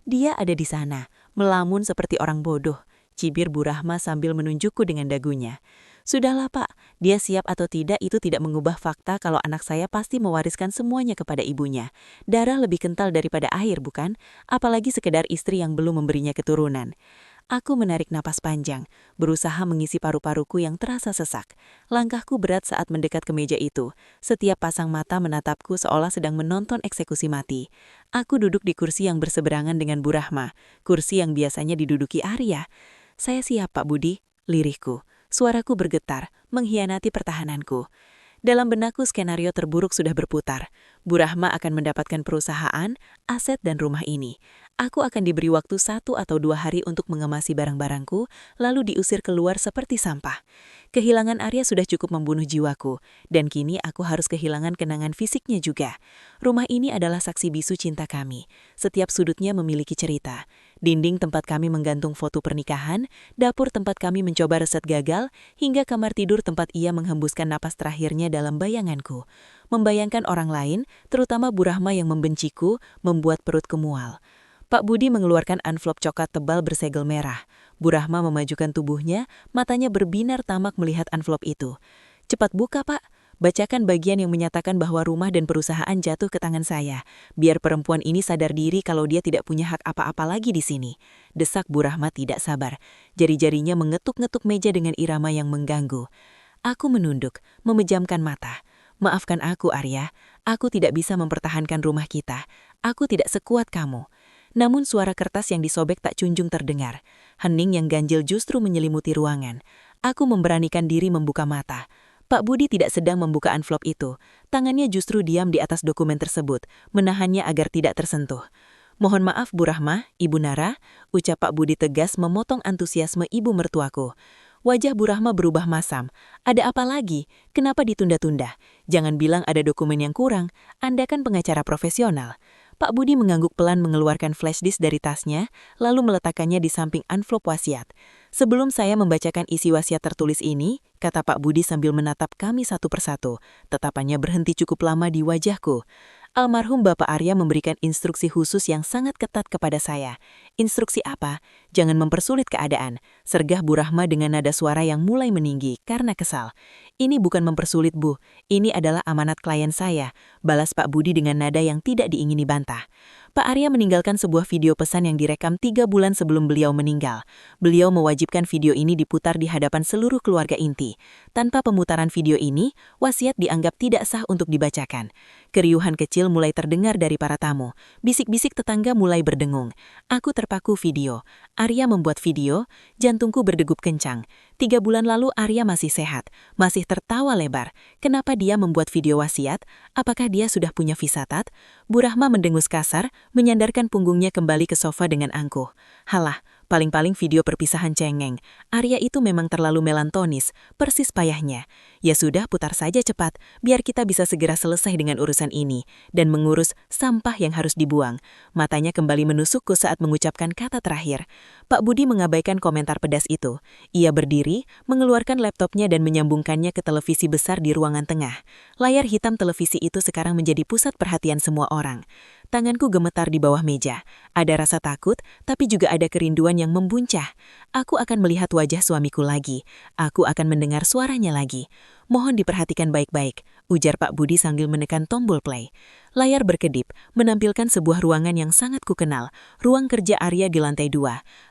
Dia ada di sana, melamun seperti orang bodoh, cibir Bu Rahma sambil menunjukku dengan dagunya. "Sudahlah Pak, dia siap atau tidak itu tidak mengubah fakta kalau anak saya pasti mewariskan semuanya kepada ibunya. Darah lebih kental daripada air, bukan? Apalagi sekedar istri yang belum memberinya keturunan." Aku menarik napas panjang, berusaha mengisi paru-paruku yang terasa sesak. Langkahku berat saat mendekat ke meja itu. Setiap pasang mata menatapku seolah sedang menonton eksekusi mati. Aku duduk di kursi yang berseberangan dengan Bu Rahma, kursi yang biasanya diduduki Arya. "Saya siap Pak Budi," lirihku. Suaraku bergetar, mengkhianati pertahananku. Dalam benakku skenario terburuk sudah berputar. Bu Rahma akan mendapatkan perusahaan, aset dan rumah ini. Aku akan diberi waktu 1 atau 2 hari untuk mengemasi barang-barangku, lalu diusir keluar seperti sampah. Kehilangan Arya sudah cukup membunuh jiwaku, dan kini aku harus kehilangan kenangan fisiknya juga. Rumah ini adalah saksi bisu cinta kami. Setiap sudutnya memiliki cerita. Dinding tempat kami menggantung foto pernikahan, dapur tempat kami mencoba resep gagal, hingga kamar tidur tempat ia menghembuskan napas terakhirnya dalam bayanganku. Membayangkan orang lain, terutama Bu Rahma yang membenciku, membuat perutku mual. Pak Budi mengeluarkan envelope coklat tebal bersegel merah. Bu Rahma memajukan tubuhnya, matanya berbinar tamak melihat envelope itu. "Cepat buka, Pak. Bacakan bagian yang menyatakan bahwa rumah dan perusahaan jatuh ke tangan saya. Biar perempuan ini sadar diri kalau dia tidak punya hak apa-apa lagi di sini." Desak Bu Rahma tidak sabar. Jari-jarinya mengetuk-ngetuk meja dengan irama yang mengganggu. Aku menunduk, memejamkan mata. "Maafkan aku, Arya. Aku tidak bisa mempertahankan rumah kita. Aku tidak sekuat kamu." Namun suara kertas yang disobek tak kunjung terdengar. Hening yang ganjil justru menyelimuti ruangan. Aku memberanikan diri membuka mata. Pak Budi tidak sedang membuka envelope itu. Tangannya justru diam di atas dokumen tersebut, menahannya agar tidak tersentuh. "Mohon maaf Bu Rahma, Ibu Nara," ucap Pak Budi tegas memotong antusiasme ibu mertuaku. Wajah Bu Rahma berubah masam. "Ada apa lagi? Kenapa ditunda-tunda? Jangan bilang ada dokumen yang kurang. Anda kan pengacara profesional." Pak Budi mengangguk pelan mengeluarkan flash disk dari tasnya, lalu meletakkannya di samping envelope wasiat. Sebelum saya membacakan isi wasiat tertulis ini, kata Pak Budi sambil menatap kami satu persatu, tatapannya berhenti cukup lama di wajahku. Almarhum Bapak Arya memberikan instruksi khusus yang sangat ketat kepada saya. Instruksi apa? Jangan mempersulit keadaan. Sergah Bu Rahma dengan nada suara yang mulai meninggi karena kesal. Ini bukan mempersulit, Bu. Ini adalah amanat klien saya. Balas Pak Budi dengan nada yang tidak diingini bantah. Pak Arya meninggalkan sebuah video pesan yang direkam 3 bulan sebelum beliau meninggal. Beliau mewajibkan video ini diputar di hadapan seluruh keluarga inti. Tanpa pemutaran video ini, wasiat dianggap tidak sah untuk dibacakan. Keriuhan kecil mulai terdengar dari para tamu. Bisik-bisik tetangga mulai berdengung. Aku terpaku video. Arya membuat video, jantungku berdegup kencang. 3 bulan lalu Arya masih sehat, masih tertawa lebar. Kenapa dia membuat video wasiat? Apakah dia sudah punya visatat? Bu Rahma mendengus kasar, menyandarkan punggungnya kembali ke sofa dengan angkuh. Halah, paling-paling video perpisahan cengeng. Arya itu memang terlalu melantonis, persis payahnya. Ya sudah, putar saja cepat, biar kita bisa segera selesai dengan urusan ini, dan mengurus sampah yang harus dibuang. Matanya kembali menusukku saat mengucapkan kata terakhir. Pak Budi mengabaikan komentar pedas itu. Ia berdiri, mengeluarkan laptopnya dan menyambungkannya ke televisi besar di ruangan tengah. Layar hitam televisi itu sekarang menjadi pusat perhatian semua orang. Tanganku gemetar di bawah meja. Ada rasa takut, tapi juga ada kerinduan yang membuncah. Aku akan melihat wajah suamiku lagi. Aku akan mendengar suaranya lagi. Mohon diperhatikan baik-baik, ujar Pak Budi sambil menekan tombol play. Layar berkedip, menampilkan sebuah ruangan yang sangat kukenal, ruang kerja Arya di lantai 2.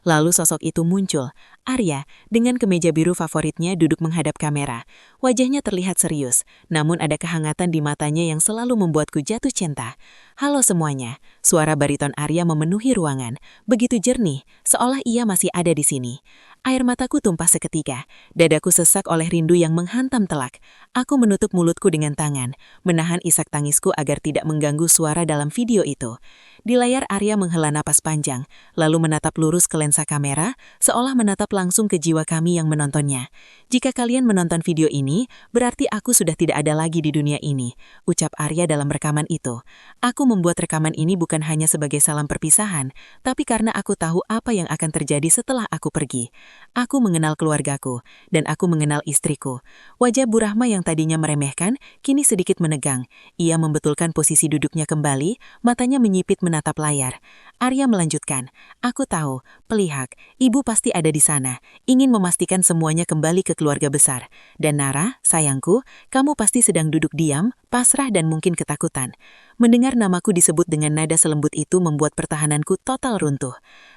Lalu sosok itu muncul. Arya, dengan kemeja biru favoritnya duduk menghadap kamera. Wajahnya terlihat serius, namun ada kehangatan di matanya yang selalu membuatku jatuh cinta. Halo semuanya, suara bariton Arya memenuhi ruangan, begitu jernih, seolah ia masih ada di sini. Air mataku tumpah seketika, dadaku sesak oleh rindu yang menghantam telak. Aku menutup mulutku dengan tangan, menahan isak tangisku agar tidak mengganggu suara dalam video itu. Di layar Arya menghela napas panjang, lalu menatap lurus ke lensa kamera, seolah menatap langsung ke jiwa kami yang menontonnya. Jika kalian menonton video ini, berarti aku sudah tidak ada lagi di dunia ini, ucap Arya dalam rekaman itu. Aku membuat rekaman ini bukan hanya sebagai salam perpisahan, tapi karena aku tahu apa yang akan terjadi setelah aku pergi. Aku mengenal keluargaku, dan aku mengenal istriku. Wajah Bu Rahma yang tadinya meremehkan, kini sedikit menegang. Ia membetulkan posisi duduknya kembali, matanya menyipit menatap layar. Arya melanjutkan, aku tahu, pelihak, ibu pasti ada di sana, ingin memastikan semuanya kembali ke keluarga besar. Dan Nara, sayangku, kamu pasti sedang duduk diam, pasrah dan mungkin ketakutan. Mendengar namaku disebut dengan nada selembut itu membuat pertahananku total runtuh.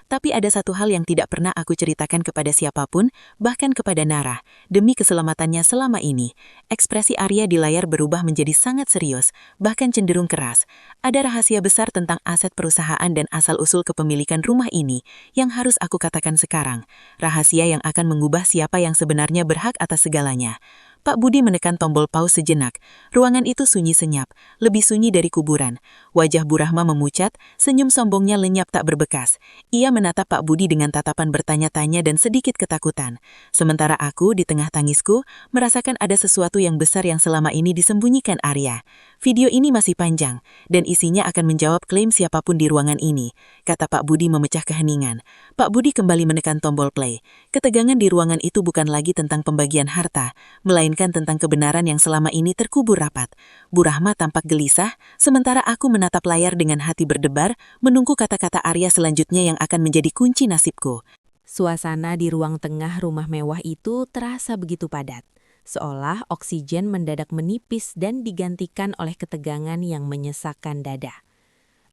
Tapi ada satu hal yang tidak pernah aku ceritakan kepada siapapun, bahkan kepada Nara, demi keselamatannya selama ini. Ekspresi Arya di layar berubah menjadi sangat serius, bahkan cenderung keras. Ada rahasia besar tentang aset perusahaan dan asal-usul kepemilikan rumah ini yang harus aku katakan sekarang. Rahasia yang akan mengubah siapa yang sebenarnya berhak atas segalanya. Pak Budi menekan tombol pause sejenak. Ruangan itu sunyi senyap, lebih sunyi dari kuburan. Wajah Bu Rahma memucat, senyum sombongnya lenyap tak berbekas. Ia menatap Pak Budi dengan tatapan bertanya-tanya dan sedikit ketakutan. Sementara aku, di tengah tangisku, merasakan ada sesuatu yang besar yang selama ini disembunyikan Arya. Video ini masih panjang, dan isinya akan menjawab klaim siapapun di ruangan ini, kata Pak Budi memecah keheningan. Pak Budi kembali menekan tombol play. Ketegangan di ruangan itu bukan lagi tentang pembagian harta, melainkan tentang kebenaran yang selama ini terkubur rapat. Bu Rahma tampak gelisah, sementara aku menatap layar dengan hati berdebar, menunggu kata-kata Arya selanjutnya yang akan menjadi kunci nasibku. Suasana di ruang tengah rumah mewah itu terasa begitu padat, seolah oksigen mendadak menipis dan digantikan oleh ketegangan yang menyesakkan dada.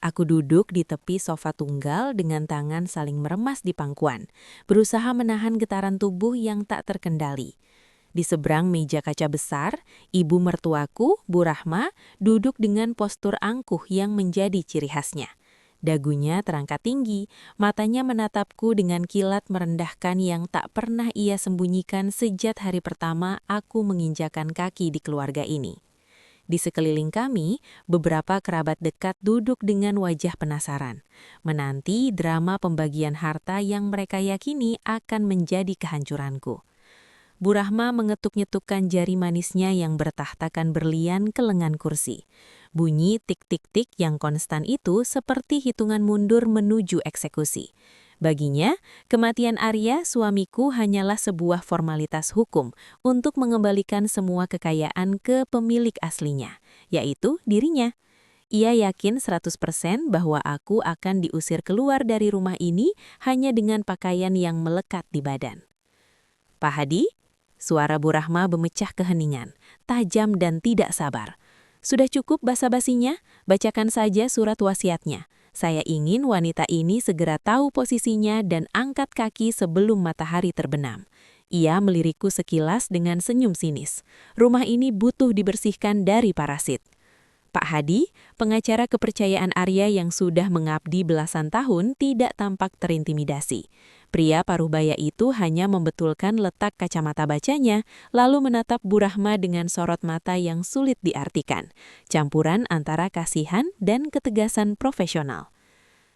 Aku duduk di tepi sofa tunggal dengan tangan saling meremas di pangkuan, berusaha menahan getaran tubuh yang tak terkendali. Di seberang meja kaca besar, ibu mertuaku, Bu Rahma, duduk dengan postur angkuh yang menjadi ciri khasnya. Dagunya terangkat tinggi, matanya menatapku dengan kilat merendahkan yang tak pernah ia sembunyikan sejak hari pertama aku menginjakan kaki di keluarga ini. Di sekeliling kami, beberapa kerabat dekat duduk dengan wajah penasaran, menanti drama pembagian harta yang mereka yakini akan menjadi kehancuranku. Bu Rahma mengetuk-nyetukkan jari manisnya yang bertahtakan berlian ke lengan kursi. Bunyi tik-tik-tik yang konstan itu seperti hitungan mundur menuju eksekusi. Baginya, kematian Arya, suamiku, hanyalah sebuah formalitas hukum untuk mengembalikan semua kekayaan ke pemilik aslinya, yaitu dirinya. Ia yakin 100% bahwa aku akan diusir keluar dari rumah ini hanya dengan pakaian yang melekat di badan. Pak Hadi, suara Bu Rahma memecah keheningan, tajam dan tidak sabar. Sudah cukup basa-basinya, bacakan saja surat wasiatnya. Saya ingin wanita ini segera tahu posisinya dan angkat kaki sebelum matahari terbenam. Ia melirikku sekilas dengan senyum sinis. Rumah ini butuh dibersihkan dari parasit. Pak Hadi, pengacara kepercayaan Arya yang sudah mengabdi belasan tahun tidak tampak terintimidasi. Pria paruhbaya itu hanya membetulkan letak kacamata bacanya, lalu menatap Bu Rahma dengan sorot mata yang sulit diartikan, campuran antara kasihan dan ketegasan profesional.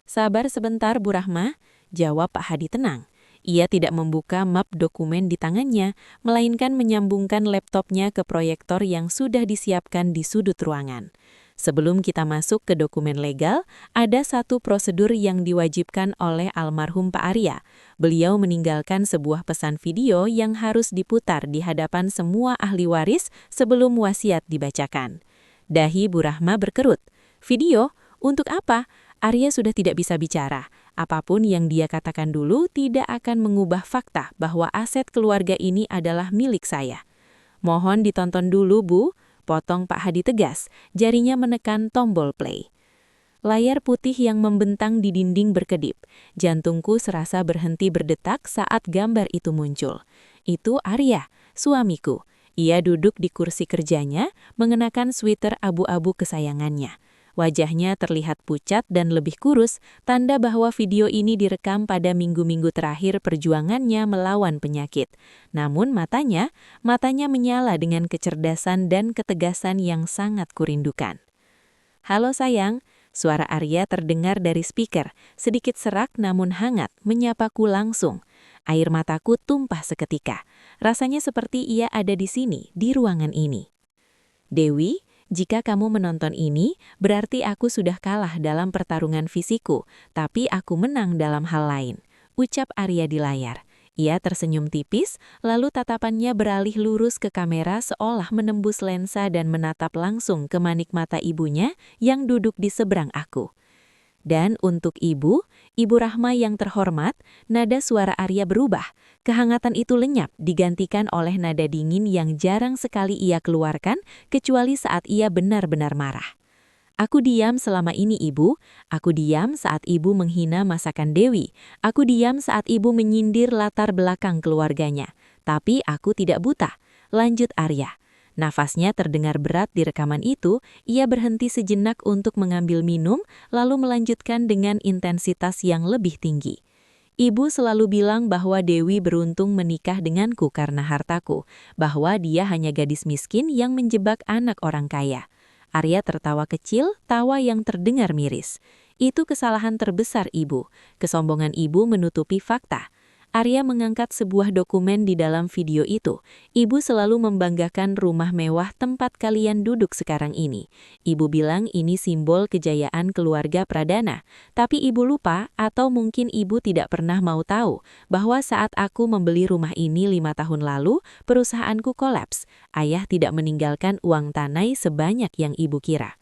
Sabar sebentar, Bu Rahma, jawab Pak Hadi tenang. Ia tidak membuka map dokumen di tangannya, melainkan menyambungkan laptopnya ke proyektor yang sudah disiapkan di sudut ruangan. Sebelum kita masuk ke dokumen legal, ada satu prosedur yang diwajibkan oleh almarhum Pak Arya. Beliau meninggalkan sebuah pesan video yang harus diputar di hadapan semua ahli waris sebelum wasiat dibacakan. Dahi Bu Rahma berkerut. Video? Untuk apa? Arya sudah tidak bisa bicara. Apapun yang dia katakan dulu tidak akan mengubah fakta bahwa aset keluarga ini adalah milik saya. Mohon ditonton dulu, Bu. Potong Pak Hadi tegas, jarinya menekan tombol play. Layar putih yang membentang di dinding berkedip. Jantungku serasa berhenti berdetak saat gambar itu muncul. Itu Arya, suamiku. Ia duduk di kursi kerjanya, mengenakan sweater abu-abu kesayangannya. Wajahnya terlihat pucat dan lebih kurus, tanda bahwa video ini direkam pada minggu-minggu terakhir perjuangannya melawan penyakit. Namun matanya menyala dengan kecerdasan dan ketegasan yang sangat kurindukan. Halo sayang, suara Arya terdengar dari speaker, sedikit serak namun hangat, menyapaku langsung. Air mataku tumpah seketika. Rasanya seperti ia ada di sini, di ruangan ini. Dewi, jika kamu menonton ini, berarti aku sudah kalah dalam pertarungan fisikku, tapi aku menang dalam hal lain, ucap Arya di layar. Ia tersenyum tipis, lalu tatapannya beralih lurus ke kamera seolah menembus lensa dan menatap langsung ke manik mata ibunya yang duduk di seberang aku. Dan untuk Ibu Rahma yang terhormat, nada suara Arya berubah. Kehangatan itu lenyap, digantikan oleh nada dingin yang jarang sekali ia keluarkan, kecuali saat ia benar-benar marah. Aku diam selama ini, Ibu. Aku diam saat Ibu menghina masakan Dewi. Aku diam saat Ibu menyindir latar belakang keluarganya. Tapi aku tidak buta. Lanjut Arya. Nafasnya terdengar berat di rekaman itu, ia berhenti sejenak untuk mengambil minum, lalu melanjutkan dengan intensitas yang lebih tinggi. Ibu selalu bilang bahwa Dewi beruntung menikah denganku karena hartaku, bahwa dia hanya gadis miskin yang menjebak anak orang kaya. Arya tertawa kecil, tawa yang terdengar miris. Itu kesalahan terbesar Ibu. Kesombongan Ibu menutupi fakta. Arya mengangkat sebuah dokumen di dalam video itu. Ibu selalu membanggakan rumah mewah tempat kalian duduk sekarang ini. Ibu bilang ini simbol kejayaan keluarga Pradana. Tapi Ibu lupa, atau mungkin Ibu tidak pernah mau tahu, bahwa saat aku membeli rumah ini 5 tahun lalu, perusahaanku kolaps. Ayah tidak meninggalkan uang tanai sebanyak yang Ibu kira.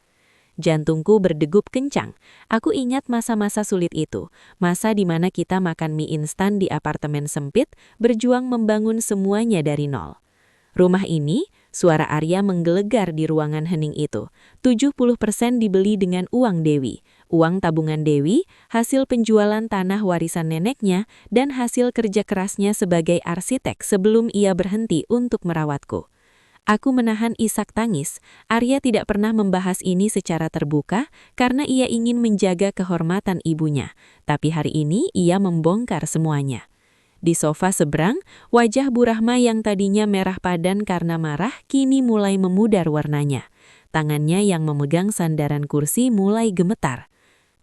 Jantungku berdegup kencang. Aku ingat masa-masa sulit itu. Masa di mana kita makan mie instan di apartemen sempit, berjuang membangun semuanya dari nol. Rumah ini, suara Arya menggelegar di ruangan hening itu. 70% dibeli dengan uang Dewi. Uang tabungan Dewi, hasil penjualan tanah warisan neneknya, dan hasil kerja kerasnya sebagai arsitek sebelum ia berhenti untuk merawatku. Aku menahan isak tangis. Arya tidak pernah membahas ini secara terbuka karena ia ingin menjaga kehormatan ibunya. Tapi hari ini ia membongkar semuanya. Di sofa seberang, wajah Bu Rahma yang tadinya merah padan karena marah kini mulai memudar warnanya. Tangannya yang memegang sandaran kursi mulai gemetar.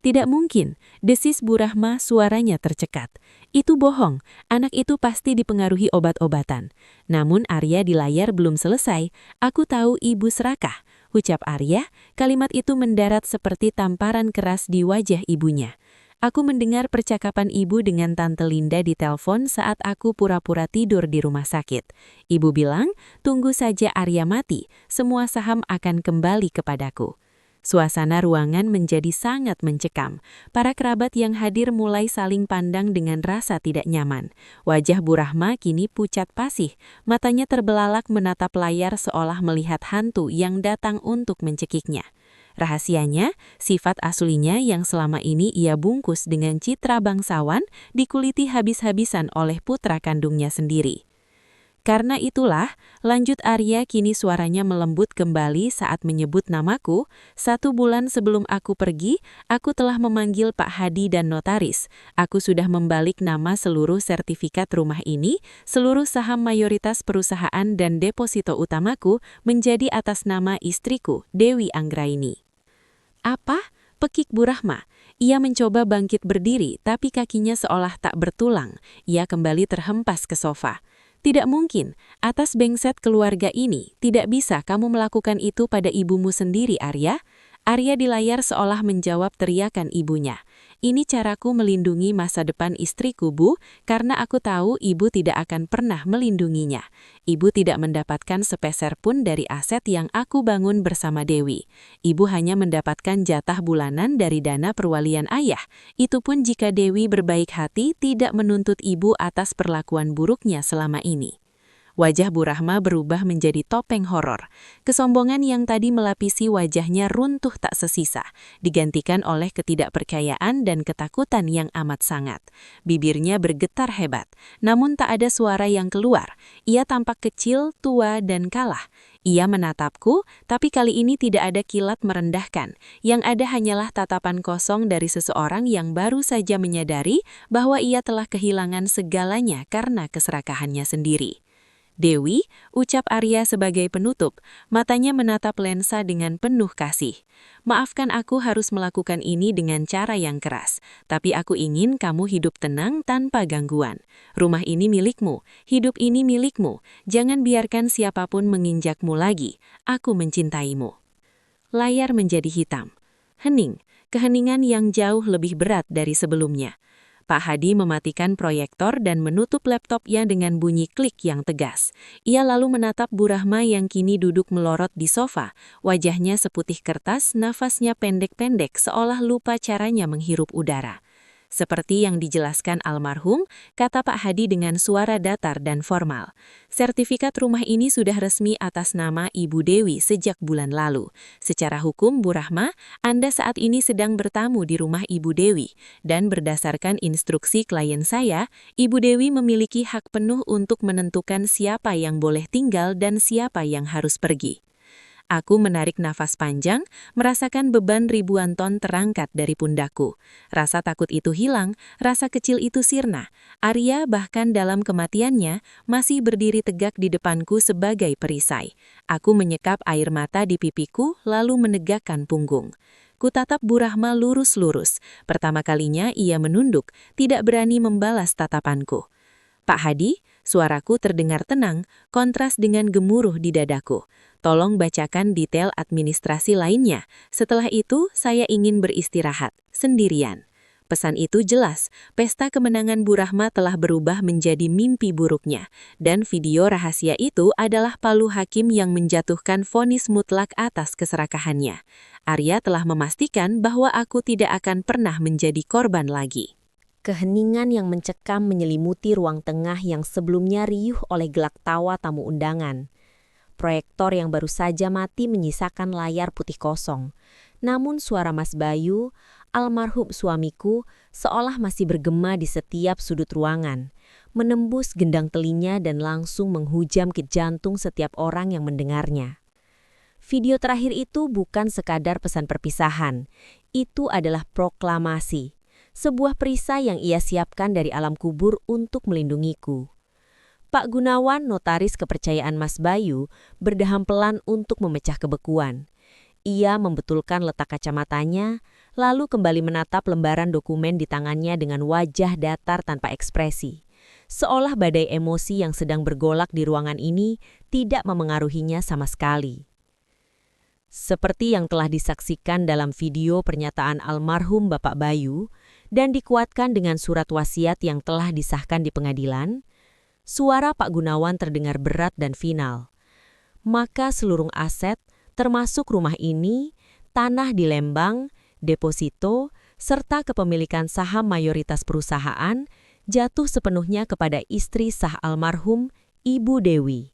Tidak mungkin, desis Bu Rahma, suaranya tercekat. Itu bohong, anak itu pasti dipengaruhi obat-obatan. Namun Arya di layar belum selesai. Aku tahu ibu serakah, ucap Arya. Kalimat itu mendarat seperti tamparan keras di wajah ibunya. Aku mendengar percakapan ibu dengan Tante Linda di telepon saat aku pura-pura tidur di rumah sakit. Ibu bilang, tunggu saja Arya mati, semua saham akan kembali kepadaku. Suasana ruangan menjadi sangat mencekam. Para kerabat yang hadir mulai saling pandang dengan rasa tidak nyaman. Wajah Bu Rahma kini pucat pasih, matanya terbelalak menatap layar seolah melihat hantu yang datang untuk mencekiknya. Rahasianya, sifat aslinya yang selama ini ia bungkus dengan citra bangsawan dikuliti habis-habisan oleh putra kandungnya sendiri. Karena itulah, lanjut Arya, kini suaranya melembut kembali saat menyebut namaku. 1 bulan sebelum aku pergi, aku telah memanggil Pak Hadi dan notaris. Aku sudah membalik nama seluruh sertifikat rumah ini, seluruh saham mayoritas perusahaan dan deposito utamaku menjadi atas nama istriku, Dewi Anggraini. Apa? Pekik Bu Rahma. Ia mencoba bangkit berdiri, tapi kakinya seolah tak bertulang. Ia kembali terhempas ke sofa. Tidak mungkin, atas bengset keluarga ini, tidak bisa kamu melakukan itu pada ibumu sendiri, Arya. Arya di layar seolah menjawab teriakan ibunya. Ini caraku melindungi masa depan istriku, Bu, karena aku tahu ibu tidak akan pernah melindunginya. Ibu tidak mendapatkan sepeser pun dari aset yang aku bangun bersama Dewi. Ibu hanya mendapatkan jatah bulanan dari dana perwalian ayah. Itu pun jika Dewi berbaik hati tidak menuntut ibu atas perlakuan buruknya selama ini. Wajah Bu Rahma berubah menjadi topeng horor. Kesombongan yang tadi melapisi wajahnya runtuh tak sesisa, digantikan oleh ketidakpercayaan dan ketakutan yang amat sangat. Bibirnya bergetar hebat, namun tak ada suara yang keluar. Ia tampak kecil, tua, dan kalah. Ia menatapku, tapi kali ini tidak ada kilat merendahkan. Yang ada hanyalah tatapan kosong dari seseorang yang baru saja menyadari bahwa ia telah kehilangan segalanya karena keserakahannya sendiri. Dewi, ucap Arya sebagai penutup, matanya menatap lensa dengan penuh kasih. Maafkan aku harus melakukan ini dengan cara yang keras, tapi aku ingin kamu hidup tenang tanpa gangguan. Rumah ini milikmu, hidup ini milikmu, jangan biarkan siapapun menginjakmu lagi, aku mencintaimu. Layar menjadi hitam. Hening, keheningan yang jauh lebih berat dari sebelumnya. Pak Hadi mematikan proyektor dan menutup laptopnya dengan bunyi klik yang tegas. Ia lalu menatap Bu Rahma yang kini duduk melorot di sofa. Wajahnya seputih kertas, nafasnya pendek-pendek seolah lupa caranya menghirup udara. Seperti yang dijelaskan almarhum, kata Pak Hadi dengan suara datar dan formal. Sertifikat rumah ini sudah resmi atas nama Ibu Dewi sejak bulan lalu. Secara hukum, Bu Rahma, Anda saat ini sedang bertamu di rumah Ibu Dewi. Dan berdasarkan instruksi klien saya, Ibu Dewi memiliki hak penuh untuk menentukan siapa yang boleh tinggal dan siapa yang harus pergi. Aku menarik nafas panjang, merasakan beban ribuan ton terangkat dari pundakku. Rasa takut itu hilang, rasa kecil itu sirna. Arya bahkan dalam kematiannya masih berdiri tegak di depanku sebagai perisai. Aku menyekap air mata di pipiku lalu menegakkan punggung. Kutatap Bu Rahma lurus-lurus. Pertama kalinya ia menunduk, tidak berani membalas tatapanku. Pak Hadi, suaraku terdengar tenang, kontras dengan gemuruh di dadaku. Tolong bacakan detail administrasi lainnya. Setelah itu, saya ingin beristirahat, sendirian. Pesan itu jelas, pesta kemenangan Bu Rahma telah berubah menjadi mimpi buruknya. Dan video rahasia itu adalah palu hakim yang menjatuhkan vonis mutlak atas keserakahannya. Arya telah memastikan bahwa aku tidak akan pernah menjadi korban lagi. Keheningan yang mencekam menyelimuti ruang tengah yang sebelumnya riuh oleh gelak tawa tamu undangan. Proyektor yang baru saja mati menyisakan layar putih kosong. Namun suara Mas Bayu, almarhum suamiku, seolah masih bergema di setiap sudut ruangan, menembus gendang telinga dan langsung menghujam ke jantung setiap orang yang mendengarnya. Video terakhir itu bukan sekadar pesan perpisahan, itu adalah proklamasi. Sebuah perisai yang ia siapkan dari alam kubur untuk melindungiku. Pak Gunawan, notaris kepercayaan Mas Bayu, berdaham pelan untuk memecah kebekuan. Ia membetulkan letak kacamatanya, lalu kembali menatap lembaran dokumen di tangannya dengan wajah datar tanpa ekspresi. Seolah badai emosi yang sedang bergolak di ruangan ini tidak memengaruhinya sama sekali. Seperti yang telah disaksikan dalam video pernyataan almarhum Bapak Bayu dan dikuatkan dengan surat wasiat yang telah disahkan di pengadilan, suara Pak Gunawan terdengar berat dan final. Maka seluruh aset, termasuk rumah ini, tanah di Lembang, deposito, serta kepemilikan saham mayoritas perusahaan, jatuh sepenuhnya kepada istri sah almarhum, Ibu Dewi.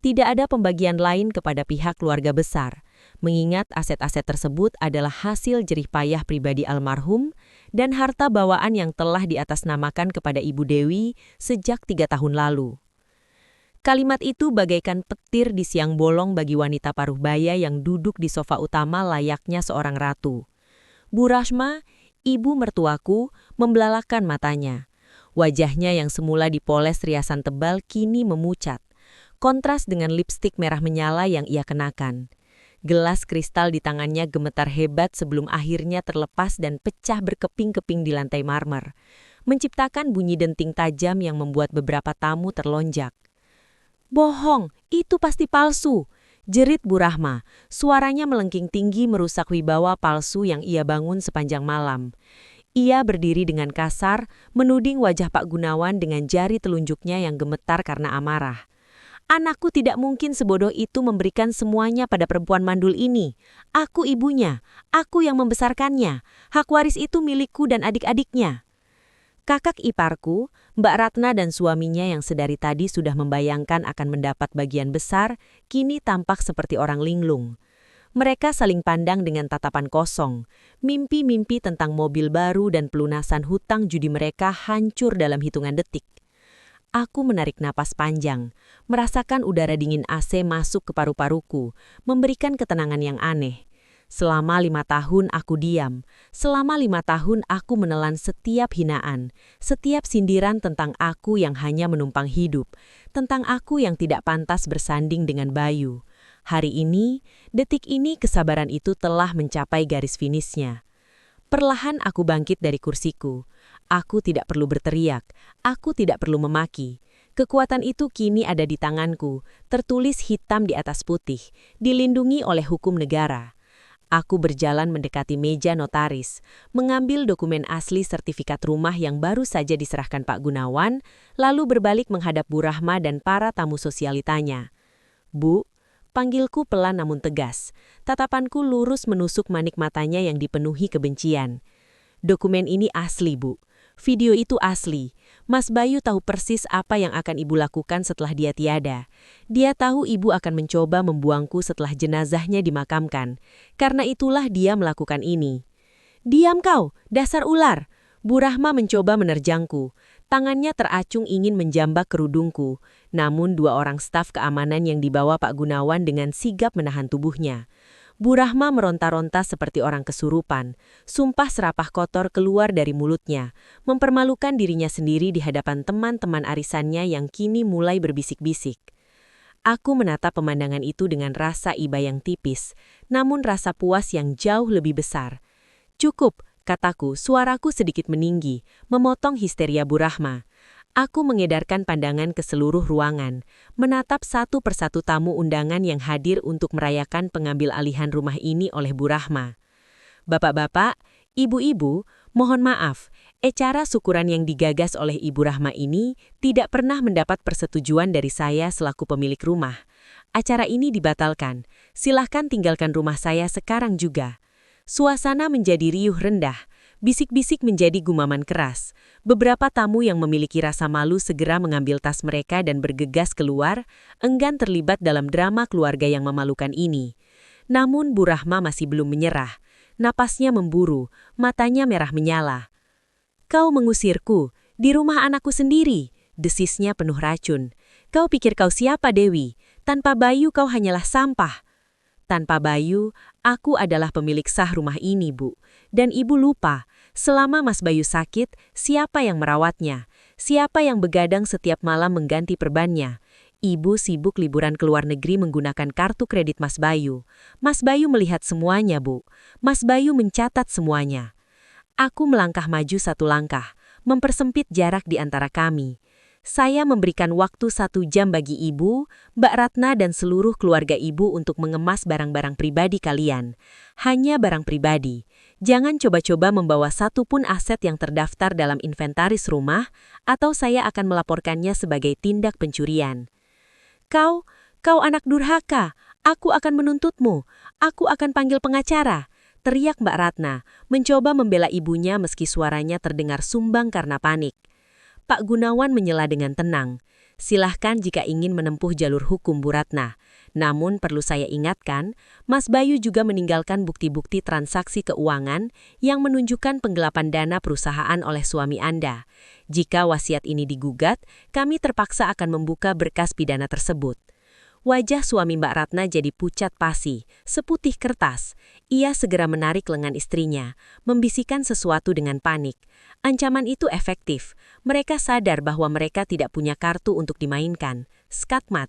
Tidak ada pembagian lain kepada pihak keluarga besar, mengingat aset-aset tersebut adalah hasil jerih payah pribadi almarhum dan harta bawaan yang telah diatasnamakan kepada Ibu Dewi sejak 3 tahun lalu. Kalimat itu bagaikan petir di siang bolong bagi wanita paruh baya yang duduk di sofa utama layaknya seorang ratu. Bu Rashma, ibu mertuaku, membelalakan matanya. Wajahnya yang semula dipoles riasan tebal kini memucat. Kontras dengan lipstik merah menyala yang ia kenakan. Gelas kristal di tangannya gemetar hebat sebelum akhirnya terlepas dan pecah berkeping-keping di lantai marmer, menciptakan bunyi denting tajam yang membuat beberapa tamu terlonjak. "Bohong, itu pasti palsu," jerit Bu Rahma. Suaranya melengking tinggi merusak wibawa palsu yang ia bangun sepanjang malam. Ia berdiri dengan kasar, menuding wajah Pak Gunawan dengan jari telunjuknya yang gemetar karena amarah. "Anakku tidak mungkin sebodoh itu memberikan semuanya pada perempuan mandul ini. Aku ibunya, aku yang membesarkannya. Hak waris itu milikku dan adik-adiknya." Kakak iparku, Mbak Ratna dan suaminya yang sedari tadi sudah membayangkan akan mendapat bagian besar, kini tampak seperti orang linglung. Mereka saling pandang dengan tatapan kosong. Mimpi-mimpi tentang mobil baru dan pelunasan hutang judi mereka hancur dalam hitungan detik. Aku menarik napas panjang, merasakan udara dingin AC masuk ke paru-paruku, memberikan ketenangan yang aneh. Selama 5 tahun aku diam, selama 5 tahun aku menelan setiap hinaan, setiap sindiran tentang aku yang hanya menumpang hidup, tentang aku yang tidak pantas bersanding dengan Bayu. Hari ini, detik ini kesabaran itu telah mencapai garis finishnya. Perlahan aku bangkit dari kursiku. Aku tidak perlu berteriak, aku tidak perlu memaki. Kekuatan itu kini ada di tanganku, tertulis hitam di atas putih, dilindungi oleh hukum negara. Aku berjalan mendekati meja notaris, mengambil dokumen asli sertifikat rumah yang baru saja diserahkan Pak Gunawan, lalu berbalik menghadap Bu Rahma dan para tamu sosialitanya. "Bu," panggilku pelan namun tegas. Tatapanku lurus menusuk manik matanya yang dipenuhi kebencian. "Dokumen ini asli, Bu. Video itu asli. Mas Bayu tahu persis apa yang akan ibu lakukan setelah dia tiada. Dia tahu ibu akan mencoba membuangku setelah jenazahnya dimakamkan. Karena itulah dia melakukan ini." "Diam kau, dasar ular!" Bu Rahma mencoba menerjangku. Tangannya teracung ingin menjambak kerudungku. Namun 2 orang staf keamanan yang dibawa Pak Gunawan dengan sigap menahan tubuhnya. Bu Rahma meronta-ronta seperti orang kesurupan. Sumpah serapah kotor keluar dari mulutnya, mempermalukan dirinya sendiri di hadapan teman-teman arisannya yang kini mulai berbisik-bisik. Aku menatap pemandangan itu dengan rasa iba yang tipis, namun rasa puas yang jauh lebih besar. "Cukup," kataku, suaraku sedikit meninggi, memotong histeria Bu Rahma. Aku mengedarkan pandangan ke seluruh ruangan, menatap satu persatu tamu undangan yang hadir untuk merayakan pengambil alihan rumah ini oleh Bu Rahma. "Bapak-bapak, ibu-ibu, mohon maaf, acara syukuran yang digagas oleh Ibu Rahma ini tidak pernah mendapat persetujuan dari saya selaku pemilik rumah. Acara ini dibatalkan, silahkan tinggalkan rumah saya sekarang juga." Suasana menjadi riuh rendah, bisik-bisik menjadi gumaman keras. Beberapa tamu yang memiliki rasa malu segera mengambil tas mereka dan bergegas keluar, enggan terlibat dalam drama keluarga yang memalukan ini. Namun Bu Rahma masih belum menyerah. Napasnya memburu, matanya merah menyala. "Kau mengusirku, di rumah anakku sendiri," desisnya penuh racun. "Kau pikir kau siapa, Dewi? Tanpa Bayu kau hanyalah sampah." "Tanpa Bayu, aku adalah pemilik sah rumah ini, Bu. Dan Ibu lupa, selama Mas Bayu sakit, siapa yang merawatnya? Siapa yang begadang setiap malam mengganti perbannya? Ibu sibuk liburan ke luar negeri menggunakan kartu kredit Mas Bayu. Mas Bayu melihat semuanya, Bu. Mas Bayu mencatat semuanya. Aku melangkah maju 1 langkah, mempersempit jarak di antara kami. Saya memberikan waktu 1 jam bagi ibu, Mbak Ratna dan seluruh keluarga ibu untuk mengemas barang-barang pribadi kalian. Hanya barang pribadi. Jangan coba-coba membawa satu pun aset yang terdaftar dalam inventaris rumah, atau saya akan melaporkannya sebagai tindak pencurian. Kau anak durhaka, aku akan menuntutmu, aku akan panggil pengacara, teriak Mbak Ratna, mencoba membela ibunya meski suaranya terdengar sumbang karena panik. Pak Gunawan menyela dengan tenang. Silahkan jika ingin menempuh jalur hukum Bu Ratna. Namun perlu saya ingatkan, Mas Bayu juga meninggalkan bukti-bukti transaksi keuangan yang menunjukkan penggelapan dana perusahaan oleh suami Anda. Jika wasiat ini digugat, kami terpaksa akan membuka berkas pidana tersebut. Wajah suami Mbak Ratna jadi pucat pasi, seputih kertas. Ia segera menarik lengan istrinya, membisikkan sesuatu dengan panik. Ancaman itu efektif. Mereka sadar bahwa mereka tidak punya kartu untuk dimainkan. Skatmat.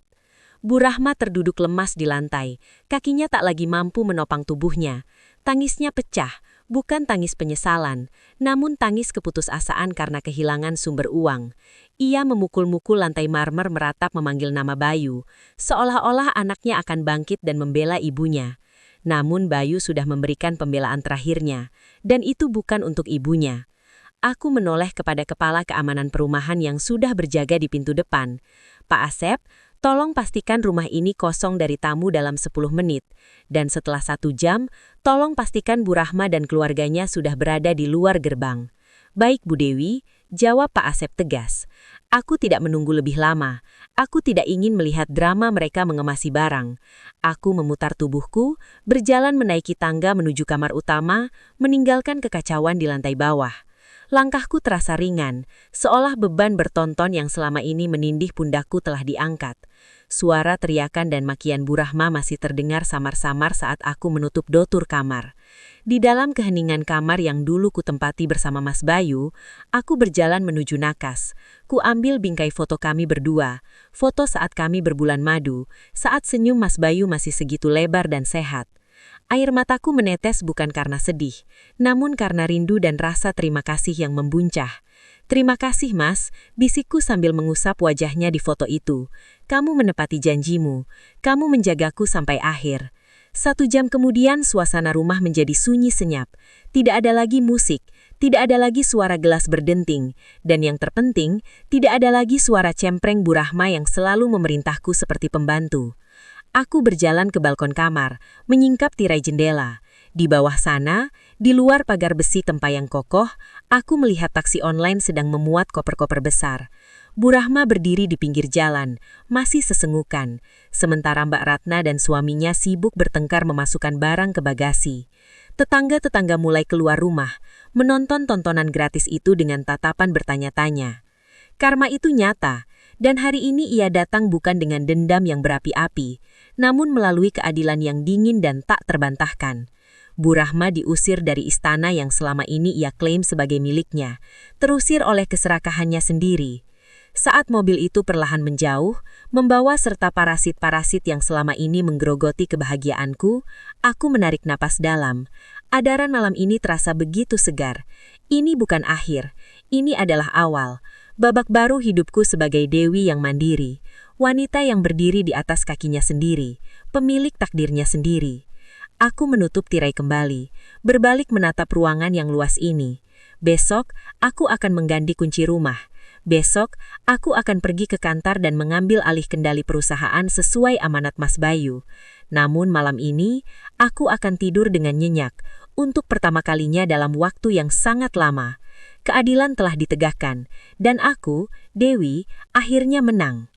Bu Rahma terduduk lemas di lantai. Kakinya tak lagi mampu menopang tubuhnya. Tangisnya pecah, bukan tangis penyesalan, namun tangis keputusasaan karena kehilangan sumber uang. Ia memukul-mukul lantai marmer meratap memanggil nama Bayu, seolah-olah anaknya akan bangkit dan membela ibunya. Namun Bayu sudah memberikan pembelaan terakhirnya, dan itu bukan untuk ibunya. Aku menoleh kepada kepala keamanan perumahan yang sudah berjaga di pintu depan. Pak Asep, tolong pastikan rumah ini kosong dari tamu dalam 10 menit. Dan setelah 1 jam, tolong pastikan Bu Rahma dan keluarganya sudah berada di luar gerbang. Baik Bu Dewi, jawab Pak Asep tegas. Aku tidak menunggu lebih lama. Aku tidak ingin melihat drama mereka mengemasi barang. Aku memutar tubuhku, berjalan menaiki tangga menuju kamar utama, meninggalkan kekacauan di lantai bawah. Langkahku terasa ringan, seolah beban bertonton yang selama ini menindih pundakku telah diangkat. Suara teriakan dan makian Bu Rahma masih terdengar samar-samar saat aku menutup dotur kamar. Di dalam keheningan kamar yang dulu kutempati bersama Mas Bayu, aku berjalan menuju nakas. Ku ambil bingkai foto kami berdua, foto saat kami berbulan madu, saat senyum Mas Bayu masih segitu lebar dan sehat. Air mataku menetes bukan karena sedih, namun karena rindu dan rasa terima kasih yang membuncah. Terima kasih Mas, bisikku sambil mengusap wajahnya di foto itu. Kamu menepati janjimu, kamu menjagaku sampai akhir. 1 jam kemudian suasana rumah menjadi sunyi senyap. Tidak ada lagi musik, tidak ada lagi suara gelas berdenting, dan yang terpenting, tidak ada lagi suara cempreng Bu Rahma yang selalu memerintahku seperti pembantu. Aku berjalan ke balkon kamar, menyingkap tirai jendela. Di bawah sana, di luar pagar besi tempayang kokoh, aku melihat taksi online sedang memuat koper-koper besar. Bu Rahma berdiri di pinggir jalan, masih sesengukan, sementara Mbak Ratna dan suaminya sibuk bertengkar memasukkan barang ke bagasi. Tetangga-tetangga mulai keluar rumah, menonton tontonan gratis itu dengan tatapan bertanya-tanya. Karma itu nyata, dan hari ini ia datang bukan dengan dendam yang berapi-api, namun melalui keadilan yang dingin dan tak terbantahkan. Bu Rahma diusir dari istana yang selama ini ia klaim sebagai miliknya, terusir oleh keserakahannya sendiri. Saat mobil itu perlahan menjauh, membawa serta parasit-parasit yang selama ini menggerogoti kebahagiaanku, aku menarik napas dalam. Adaran malam ini terasa begitu segar. Ini bukan akhir, ini adalah awal. Babak baru hidupku sebagai Dewi yang mandiri, wanita yang berdiri di atas kakinya sendiri, pemilik takdirnya sendiri. Aku menutup tirai kembali, berbalik menatap ruangan yang luas ini. Besok, aku akan mengganti kunci rumah. Besok, aku akan pergi ke kantor dan mengambil alih kendali perusahaan sesuai amanat Mas Bayu. Namun malam ini, aku akan tidur dengan nyenyak, untuk pertama kalinya dalam waktu yang sangat lama. Keadilan telah ditegakkan, dan aku, Dewi, akhirnya menang.